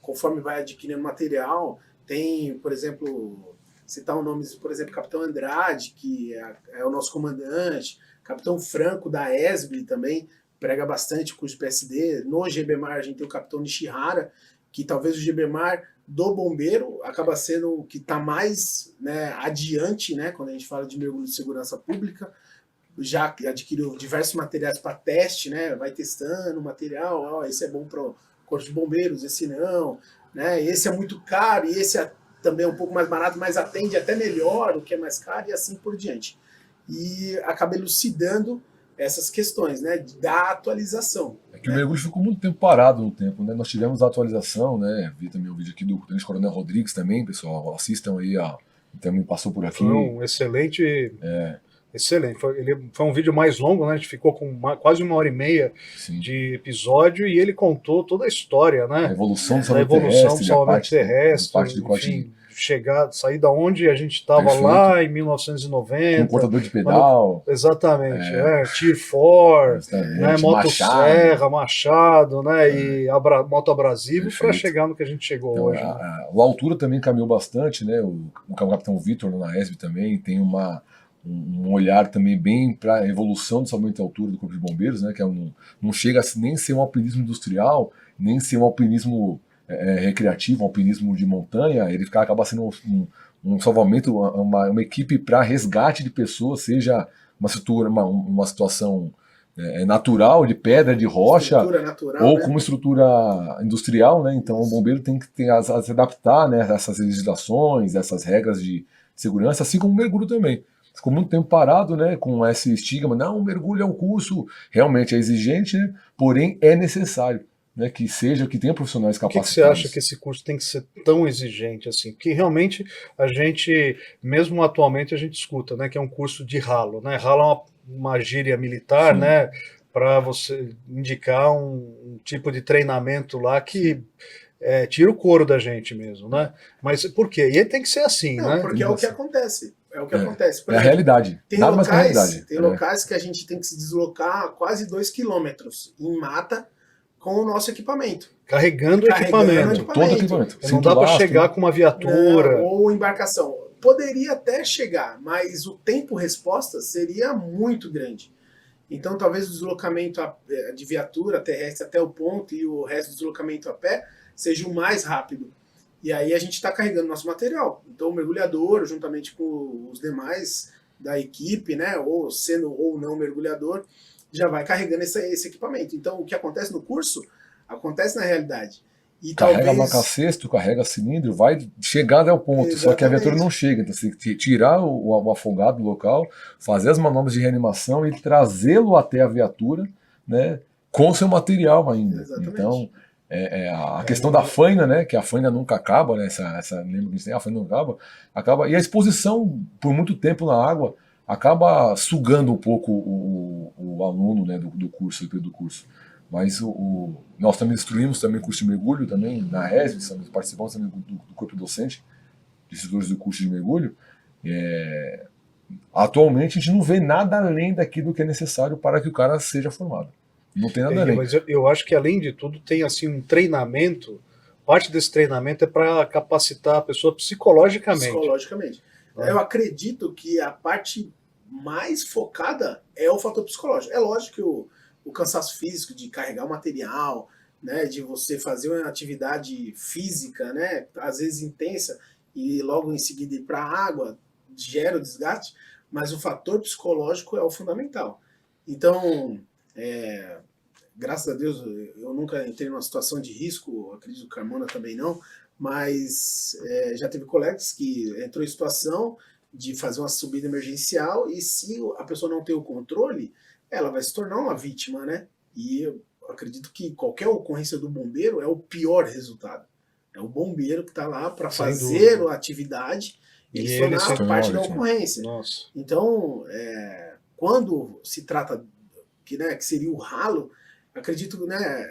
conforme vai adquirindo material. Tem, por exemplo, citar o nome, por exemplo, Capitão Andrade, que é o nosso comandante, Capitão Franco da ESB também, prega bastante o curso de PSD. No GBMAR a gente tem o Capitão Nishihara, que talvez o GBMAR do bombeiro acaba sendo o que está mais, né, adiante, né, quando a gente fala de mergulho de segurança pública. Já adquiriu diversos materiais para teste, né, vai testando o material, esse é bom para o corpo de bombeiros, esse não, né, esse é muito caro e esse também é um pouco mais barato, mas atende até melhor o que é mais caro e assim por diante. E acaba elucidando essas questões, né, da atualização. É que o mergulho ficou muito tempo parado no tempo, né? Nós tivemos a atualização, né? Vi também o vídeo aqui do Tenente Coronel Rodrigues também, pessoal, assistam aí, também passou por aqui. Foi um excelente... Excelente. Ele foi um vídeo mais longo, né? A gente ficou com quase 1h30 de episódio e ele contou toda a história, né? A evolução do salvamento terrestre, parte de enfim, sair da onde a gente estava lá em 1990. Com cortador de pedal. Exatamente. Tier 4, né, motosserra, machado, né, e moto abrasivo para chegar no que a gente chegou então, hoje. A altura também caminhou bastante, né? O Capitão Vitor na ESB também tem um olhar também bem para a evolução do salvamento de altura do Corpo de Bombeiros, né? Que não chega a nem ser um alpinismo industrial, nem ser um alpinismo recreativo, um alpinismo de montanha. Ele acaba sendo um salvamento, uma equipe para resgate de pessoas, seja uma situação natural, de pedra, de rocha, natural, ou né? com uma estrutura industrial, né? Então o bombeiro tem que se adaptar, né, a essas legislações, essas regras de segurança, assim como o mergulho também. Ficou muito tempo parado, né, com esse estigma, não, o mergulho é um curso, realmente é exigente, né, porém é necessário, né, que tenha profissionais capacitados. Por que você acha que esse curso tem que ser tão exigente assim? Porque realmente a gente, mesmo atualmente, a gente escuta, né, que é um curso de ralo, né? Ralo é uma gíria militar, né, para você indicar um tipo de treinamento lá que tira o couro da gente mesmo, né? Mas por quê? E tem que ser assim, não, né? Porque é o que acontece. É o que acontece. Por exemplo, a realidade. Tem locais que a gente tem que se deslocar quase 2 quilômetros em mata com o nosso equipamento. Carregando o equipamento. Todo equipamento. Não dá para chegar com uma viatura. Ou embarcação. Poderia até chegar, mas o tempo-resposta seria muito grande. Então, talvez o deslocamento de viatura terrestre até o ponto e o resto do deslocamento a pé seja o mais rápido. E aí a gente está carregando nosso material. Então o mergulhador, juntamente com os demais da equipe, né, ou sendo ou não mergulhador, já vai carregando esse equipamento. Então o que acontece no curso, acontece na realidade. E carrega marca-cesto, carrega cilindro, vai chegar até o ponto, Exatamente. Só que a viatura não chega. Então você tem que tirar o afogado do local, fazer as manobras de reanimação e trazê-lo até a viatura, né, com seu material ainda. Exatamente. Então, a questão da faina, né? Que a faina nunca acaba, né? Lembra que a gente tem, a faina não acaba. E a exposição por muito tempo na água acaba sugando um pouco o aluno, né, do curso, do curso. Mas nós também instruímos também curso de mergulho também na ESB, participamos também do corpo docente, de instrutores do curso de mergulho. Atualmente a gente não vê nada além daquilo que é necessário para que o cara seja formado. Não tem nada além. Mas eu acho que, além de tudo, tem assim um treinamento. Parte desse treinamento é para capacitar a pessoa psicologicamente. Psicologicamente. Eu acredito que a parte mais focada é o fator psicológico. É lógico que o cansaço físico de carregar o material, né, de você fazer uma atividade física, né, às vezes intensa, e logo em seguida ir para a água, gera o desgaste, mas o fator psicológico é o fundamental. Então, graças a Deus, eu nunca entrei numa situação de risco, acredito que o Carmona também não, mas já teve colegas que entrou em situação de fazer uma subida emergencial e se a pessoa não tem o controle, ela vai se tornar uma vítima, né? E eu acredito que qualquer ocorrência do bombeiro é o pior resultado. É o bombeiro que está lá para fazer a atividade e se tornar parte da ocorrência. Nossa. Então, quando se trata que seria o ralo, acredito, né,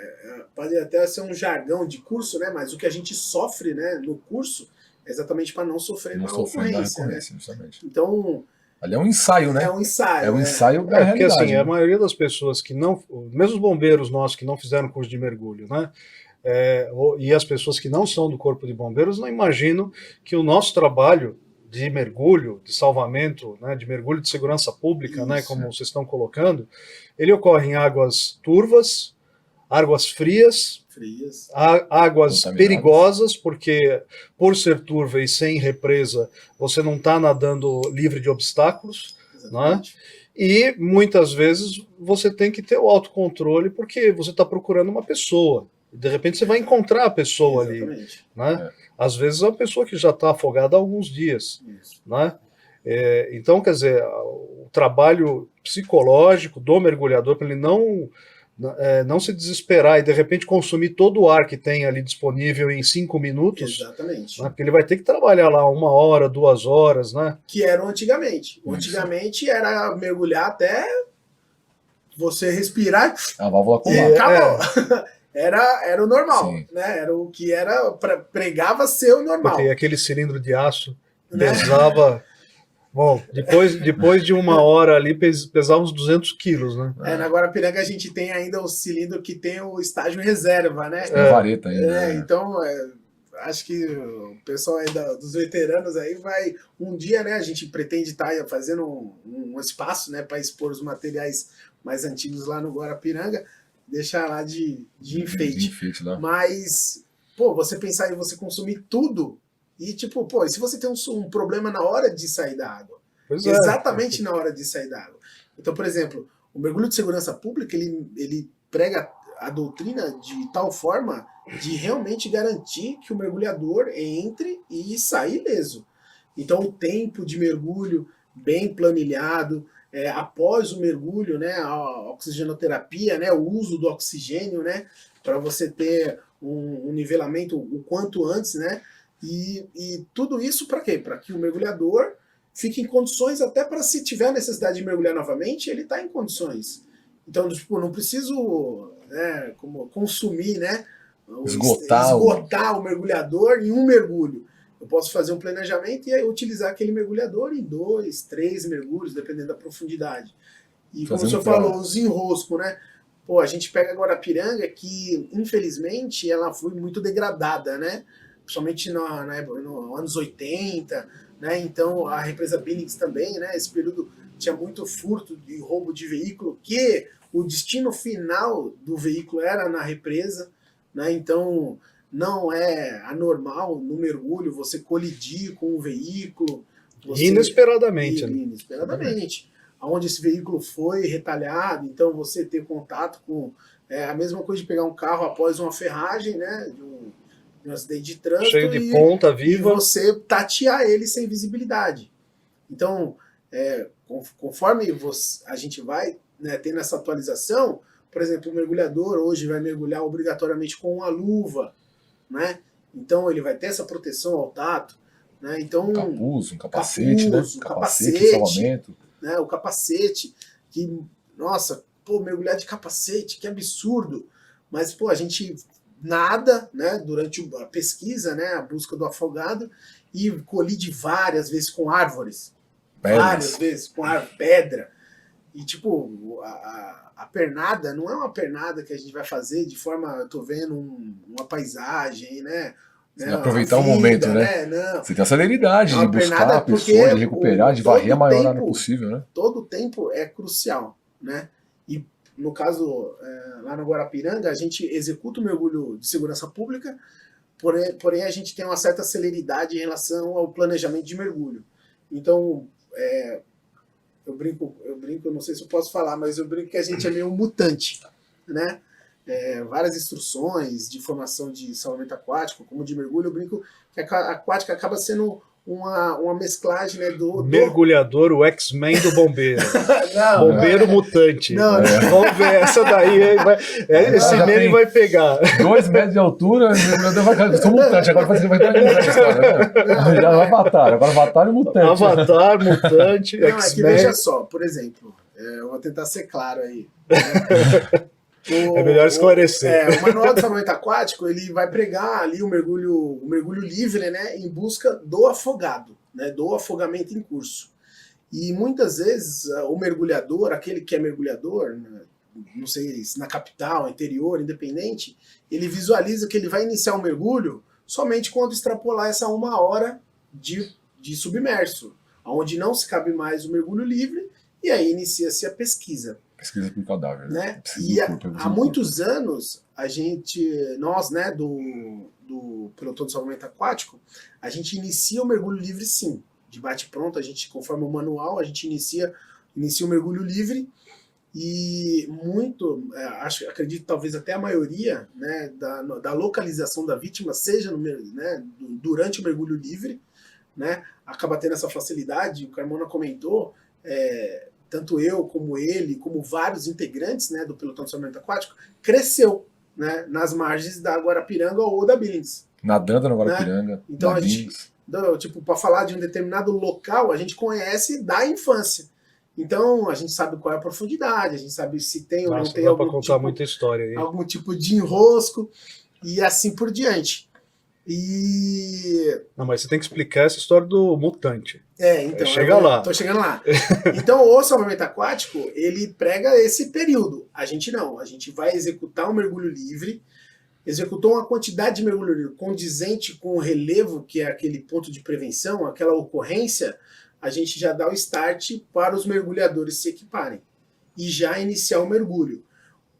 pode até ser um jargão de curso, né, mas o que a gente sofre, né, no curso é exatamente para não sofrer na ocorrência, né? Justamente. Então, ali é um ensaio, né? É um ensaio. É um ensaio da realidade. Porque assim, né? a maioria das pessoas que não, mesmo os bombeiros nossos que não fizeram curso de mergulho, né? E as pessoas que não são do Corpo de Bombeiros não imaginam que o nosso trabalho de mergulho, de salvamento, né, de mergulho de segurança pública, né, como vocês estão colocando, ele ocorre em águas turvas, águas frias, águas perigosas, porque por ser turva e sem represa, você não está nadando livre de obstáculos, né? E muitas vezes você tem que ter o autocontrole porque você está procurando uma pessoa. De repente você vai encontrar a pessoa ali, né? Às vezes é uma pessoa que já está afogada há alguns dias, né? Então, quer dizer, o trabalho psicológico do mergulhador para ele não se desesperar e de repente consumir todo o ar que tem ali disponível em 5 minutos. Exatamente. Né? Porque ele vai ter que trabalhar lá 1 hora, 2 horas, né? Que era antigamente. Antigamente era mergulhar até você respirar. A válvula colar. Acabou. Era o normal, né? Era o que pregava ser o normal. Porque aquele cilindro de aço pesava. Bom, depois de 1 hora ali, pesava uns 200 quilos, né? Na Guarapiranga a gente tem ainda o cilindro que tem o estágio reserva, né? Vareta ainda. Então, acho que o pessoal aí dos veteranos aí vai... Um dia, né, a gente pretende estar fazendo um espaço, né, para expor os materiais mais antigos lá no Guarapiranga, deixar lá de enfeite. Mas, pô, você pensar em você consumir tudo... E tipo, e se você tem um problema na hora de sair da água? Exatamente na hora de sair da água. Então, por exemplo, o mergulho de segurança pública, ele prega a doutrina de tal forma de realmente garantir que o mergulhador entre e saia ileso. Então, o tempo de mergulho bem planilhado, após o mergulho, né, a oxigenoterapia, né, o uso do oxigênio, né, para você ter um nivelamento o quanto antes, né, e tudo isso para quê? Para que o mergulhador fique em condições, até para se tiver necessidade de mergulhar novamente, ele está em condições. Então, tipo, não preciso consumir, né, esgotar o mergulhador em um mergulho. Eu posso fazer um planejamento e aí utilizar aquele mergulhador em 2, 3 mergulhos, dependendo da profundidade. E como o senhor falou, os enroscos, né? Pô, a gente pega agora a Piranga, que infelizmente ela foi muito degradada, né? Principalmente nos anos 80, né? Então a represa Billings também, né? Esse período tinha muito furto e roubo de veículo, que o destino final do veículo era na represa, né? Então não é anormal no mergulho você colidir com o veículo. Inesperadamente. Inesperadamente. Onde esse veículo foi retalhado, então você ter contato com... a mesma coisa de pegar um carro após uma ferragem, né? De um acidente de trânsito, cheio de ponta viva, e você tatear ele sem visibilidade. Então, conforme a gente vai, né, tendo essa atualização, por por exemplo, o mergulhador hoje vai mergulhar obrigatoriamente com uma luva, né? Então ele vai ter essa proteção ao tato, né? Então, Capuz, um capacete, né? um Capacete, salvamento. né? O capacete, que, nossa, pô, mergulhar de capacete, que absurdo. Mas, pô, a gente nada, né? Durante a pesquisa, né? A busca do afogado, e colide várias vezes com árvores. Pedras. Várias vezes com pedra. E, tipo, a pernada não é uma pernada que a gente vai fazer de forma, eu tô vendo uma paisagem, né? Aproveitar o momento, né? Não. Você tem a celeridade de buscar a pessoa, de recuperar, de varrer a maior área possível, né? Todo o tempo é crucial, né? E no caso, lá no Guarapiranga, a gente executa o mergulho de segurança pública, porém a gente tem uma certa celeridade em relação ao planejamento de mergulho. Então, eu brinco, não sei se eu posso falar, mas eu brinco que a gente é meio mutante, né? Várias instruções de formação de salvamento aquático, como de mergulho, eu brinco que a aquática acaba sendo uma mesclagem, né, mergulhador, o X-Men do bombeiro. Não, bombeiro mutante. Não. Vamos ver, essa daí esse meme vai pegar. 2 metros de altura, eu sou mutante, agora você vai ter essa história, né? Já vai Avatar, agora Avatar e mutante. Avatar, mutante, X-Men. Não, é que veja só, por exemplo, eu vou tentar ser claro aí. Né? É melhor esclarecer. O manual de salvamento aquático, ele vai pregar ali o mergulho livre, né, em busca do afogado, né, do afogamento em curso. E muitas vezes o mergulhador, aquele que é mergulhador, né, não sei se na capital, interior, independente, ele visualiza que ele vai iniciar o mergulho somente quando extrapolar essa 1 hora de submerso, onde não se cabe mais o mergulho livre, e aí inicia-se a pesquisa. Pesquisa por cadáver. Né? E há muitos anos, nós, né, do pelotão de salvamento aquático, a gente inicia o mergulho livre, sim. De bate-pronto, conforme o manual, a gente inicia o mergulho livre, e acredito talvez até a maioria, né, da localização da vítima seja né, durante o mergulho livre, né? Acaba tendo essa facilidade. O Carmona comentou, tanto eu, como ele, como vários integrantes, né, do pelotão de salvamento aquático, cresceu, né, nas margens da Guarapiranga ou da Billings. Nadando na Guarapiranga. Né? Então a gente, tipo, para falar de um determinado local, a gente conhece da infância. Então a gente sabe qual é a profundidade, a gente sabe se tem ou não tem muita história aí. Algum tipo de enrosco e assim por diante. Não, mas você tem que explicar essa história do mutante. Então. Tô chegando lá. Então, o salvamento aquático, ele prega esse período. A gente não. A gente vai executar um mergulho livre, executou uma quantidade de mergulho livre condizente com o relevo, que é aquele ponto de prevenção, aquela ocorrência, a gente já dá o start para os mergulhadores se equiparem e já iniciar o mergulho.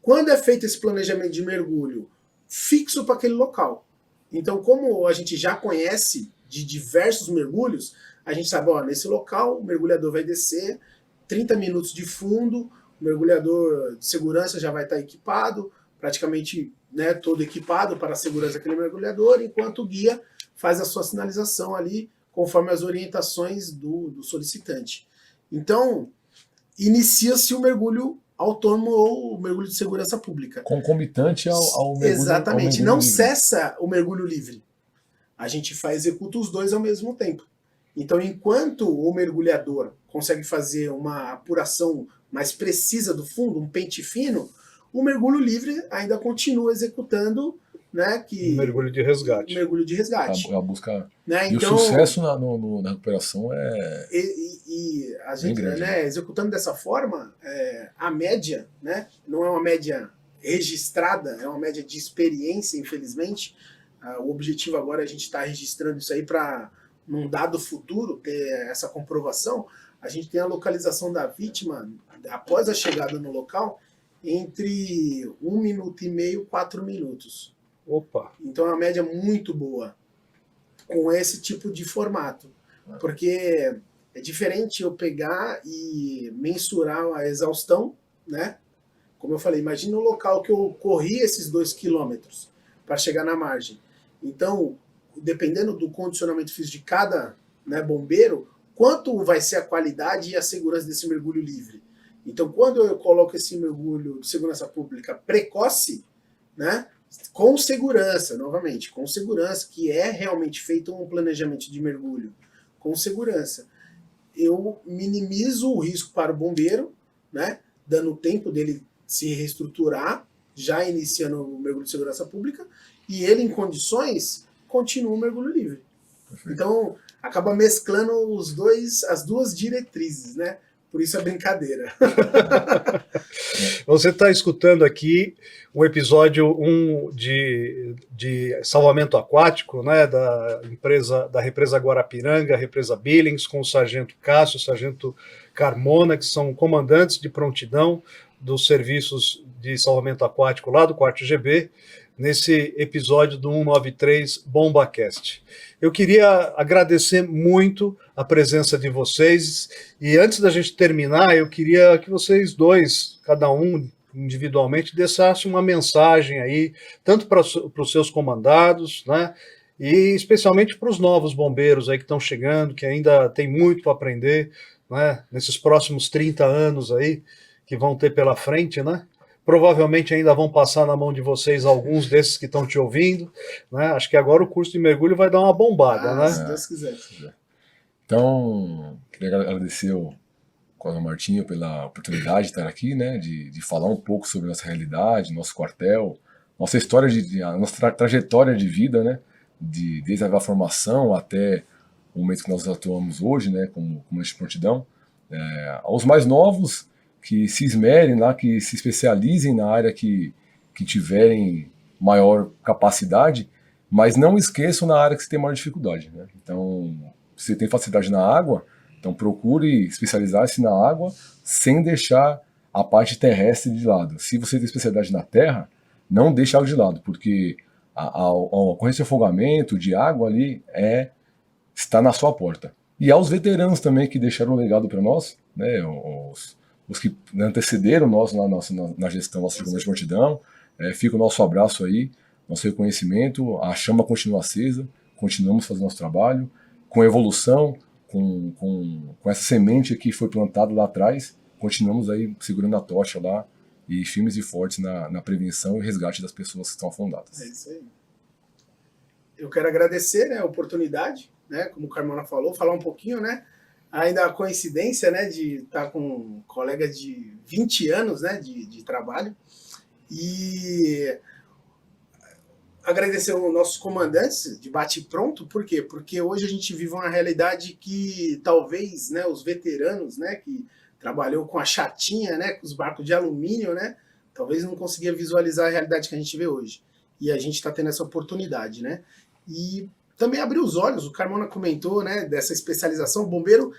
Quando é feito esse planejamento de mergulho fixo para aquele local, então, como a gente já conhece de diversos mergulhos, a gente sabe, nesse local o mergulhador vai descer, 30 minutos de fundo, o mergulhador de segurança já vai estar equipado, praticamente, né, todo equipado para a segurança daquele mergulhador, enquanto o guia faz a sua sinalização ali, conforme as orientações do solicitante. Então, inicia-se o mergulho autônomo ou o mergulho de segurança pública. Concomitante ao mergulho. Exatamente. Não cessa o mergulho livre. A gente executa os dois ao mesmo tempo. Então, enquanto o mergulhador consegue fazer uma apuração mais precisa do fundo, um pente fino, o mergulho livre ainda continua executando, né, mergulho de resgate. Mergulho de resgate. A busca. Né? E então, o sucesso na recuperação E a gente, né, executando dessa forma, a média, né, não é uma média registrada, é uma média de experiência, infelizmente. O objetivo agora é a gente estar registrando isso aí para, num dado futuro, ter essa comprovação. A gente tem a localização da vítima, após a chegada no local, entre 1 minuto e meio, 4 minutos. Opa! Então é uma média muito boa com esse tipo de formato. Porque é diferente eu pegar e mensurar a exaustão, né? Como eu falei, imagina o local que eu corri esses 2 quilômetros para chegar na margem. Então, dependendo do condicionamento físico de cada, né, bombeiro, quanto vai ser a qualidade e a segurança desse mergulho livre? Então, quando eu coloco esse mergulho de segurança pública precoce, né, com segurança, novamente, com segurança, que é realmente feito um planejamento de mergulho com segurança, eu minimizo o risco para o bombeiro, né, dando tempo dele se reestruturar, já iniciando o mergulho de segurança pública, e ele, em condições, continua o mergulho livre. Perfeito. Então, acaba mesclando as duas diretrizes, né? Por isso a brincadeira. Você está escutando aqui um episódio de salvamento aquático, né, da represa Guarapiranga, represa Billings, com o sargento Cássio, o sargento Carmona, que são comandantes de prontidão dos serviços de salvamento aquático lá do 4º GB, nesse episódio do 193 BombaCast. Eu queria agradecer muito a presença de vocês, e antes da gente terminar, eu queria que vocês dois, cada um individualmente, deixassem uma mensagem aí, tanto para os seus comandados, né, e especialmente para os novos bombeiros aí que estão chegando, que ainda tem muito para aprender, né, nesses próximos 30 anos aí, que vão ter pela frente, né? Provavelmente ainda vão passar na mão de vocês alguns desses que estão te ouvindo, né? Acho que agora o curso de mergulho vai dar uma bombada, né? Se Deus quiser. Então, queria agradecer ao Coronel Martinho pela oportunidade de estar aqui, né? De falar um pouco sobre nossa realidade, nosso quartel, nossa história, a nossa trajetória de vida, né? Desde a formação até o momento que nós atuamos hoje, né? Como esse prontidão. Aos mais novos, que se esmerem lá, que se especializem na área que tiverem maior capacidade, mas não esqueçam na área que você tem maior dificuldade, né? Então, se você tem facilidade na água, então procure especializar-se na água sem deixar a parte terrestre de lado. Se você tem especialidade na terra, não deixe ela de lado, porque a ocorrência de afogamento, de água ali, está na sua porta. E aos veteranos também que deixaram um legado para nós, né? Os que antecederam nós na gestão nossa de comando de prontidão, fica o nosso abraço aí, nosso reconhecimento, a chama continua acesa, continuamos fazendo nosso trabalho, com evolução, com essa semente que foi plantada lá atrás, continuamos aí segurando a tocha lá, e firmes e fortes na prevenção e resgate das pessoas que estão afundadas. É isso aí. Eu quero agradecer, né, a oportunidade, né, como o Carmona falou, falar um pouquinho, né, ainda a coincidência, né, de estar com um colega de 20 anos, né, de trabalho, e agradecer aos nossos comandantes de bate-pronto. Por quê? Porque hoje a gente vive uma realidade que talvez, né, os veteranos, né, que trabalhou com a chatinha, né, com os barcos de alumínio, né, talvez não conseguia visualizar a realidade que a gente vê hoje. E a gente está tendo essa oportunidade, né? E também abrir os olhos, o Carmona comentou, né, dessa especialização. O bombeiro,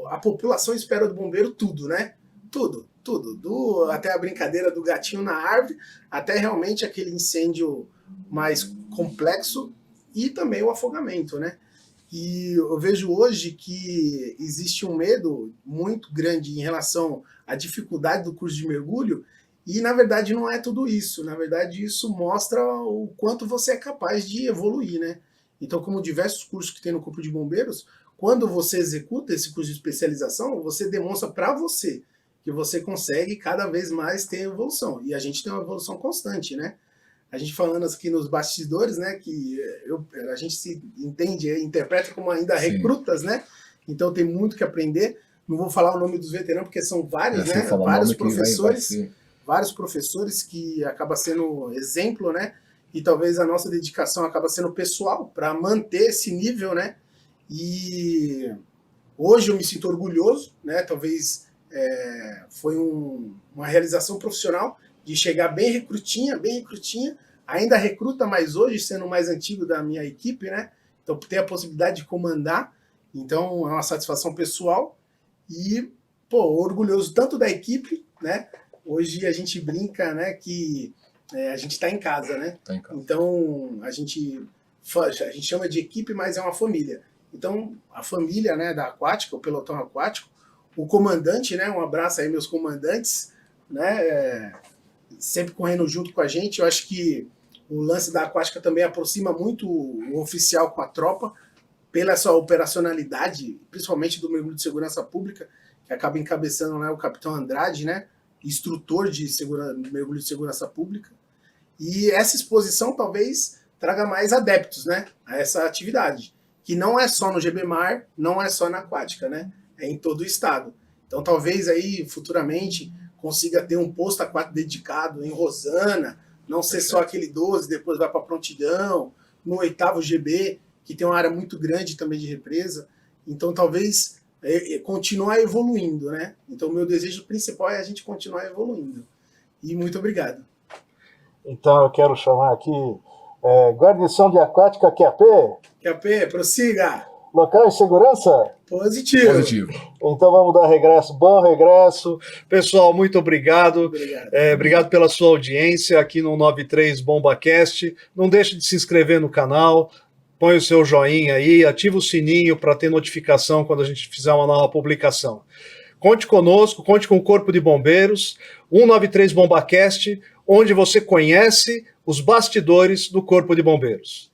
a população espera do bombeiro tudo, né? Tudo. Até a brincadeira do gatinho na árvore, até realmente aquele incêndio mais complexo e também o afogamento, né? E eu vejo hoje que existe um medo muito grande em relação à dificuldade do curso de mergulho, e na verdade não é tudo isso. Na verdade isso mostra o quanto você é capaz de evoluir, né? Então, como diversos cursos que tem no Corpo de Bombeiros, quando você executa esse curso de especialização, você demonstra para você que você consegue cada vez mais ter evolução. E a gente tem uma evolução constante, né? A gente falando aqui nos bastidores, né, que a gente se entende, interpreta como ainda recrutas, né? Então tem muito que aprender. Não vou falar o nome dos veteranos, porque são vários, né? Vários professores que acaba sendo exemplo, né? E talvez a nossa dedicação acaba sendo pessoal para manter esse nível, né? E hoje eu me sinto orgulhoso, né? Talvez foi uma realização profissional de chegar bem recrutinha, ainda recruta mais hoje, sendo o mais antigo da minha equipe, né? Então ter a possibilidade de comandar, então é uma satisfação pessoal e, orgulhoso tanto da equipe, né? Hoje a gente brinca, né, que a gente está em casa, né? Tá em casa. Então a gente chama de equipe, mas é uma família. Então a família, né, da Aquática, o pelotão aquático, o comandante, né? Um abraço aí meus comandantes, né? Sempre correndo junto com a gente. Eu acho que o lance da Aquática também aproxima muito o oficial com a tropa, pela sua operacionalidade, principalmente do mergulho de segurança pública, que acaba encabeçando, né, o Capitão Andrade, né, instrutor de mergulho de segurança pública. E essa exposição talvez traga mais adeptos, né, a essa atividade, que não é só no GBMAR, não é só na aquática, né, é em todo o estado. Então talvez aí futuramente consiga ter um posto aquático dedicado em Rosana, não ser só aquele 12, depois vai para Prontidão, no 8º GB, que tem uma área muito grande também de represa. Então talvez continuar evoluindo, né? Então meu desejo principal é a gente continuar evoluindo. E muito obrigado. Então eu quero chamar aqui guarnição de aquática QAP. QAP, prossiga. Local em segurança? Positivo. Positivo. Então vamos dar regresso, bom regresso. Pessoal, muito obrigado. Obrigado pela sua audiência aqui no 93 BombaCast. Não deixe de se inscrever no canal, põe o seu joinha aí, ativa o sininho para ter notificação quando a gente fizer uma nova publicação. Conte conosco, conte com o Corpo de Bombeiros, 193 BombaCast, onde você conhece os bastidores do Corpo de Bombeiros.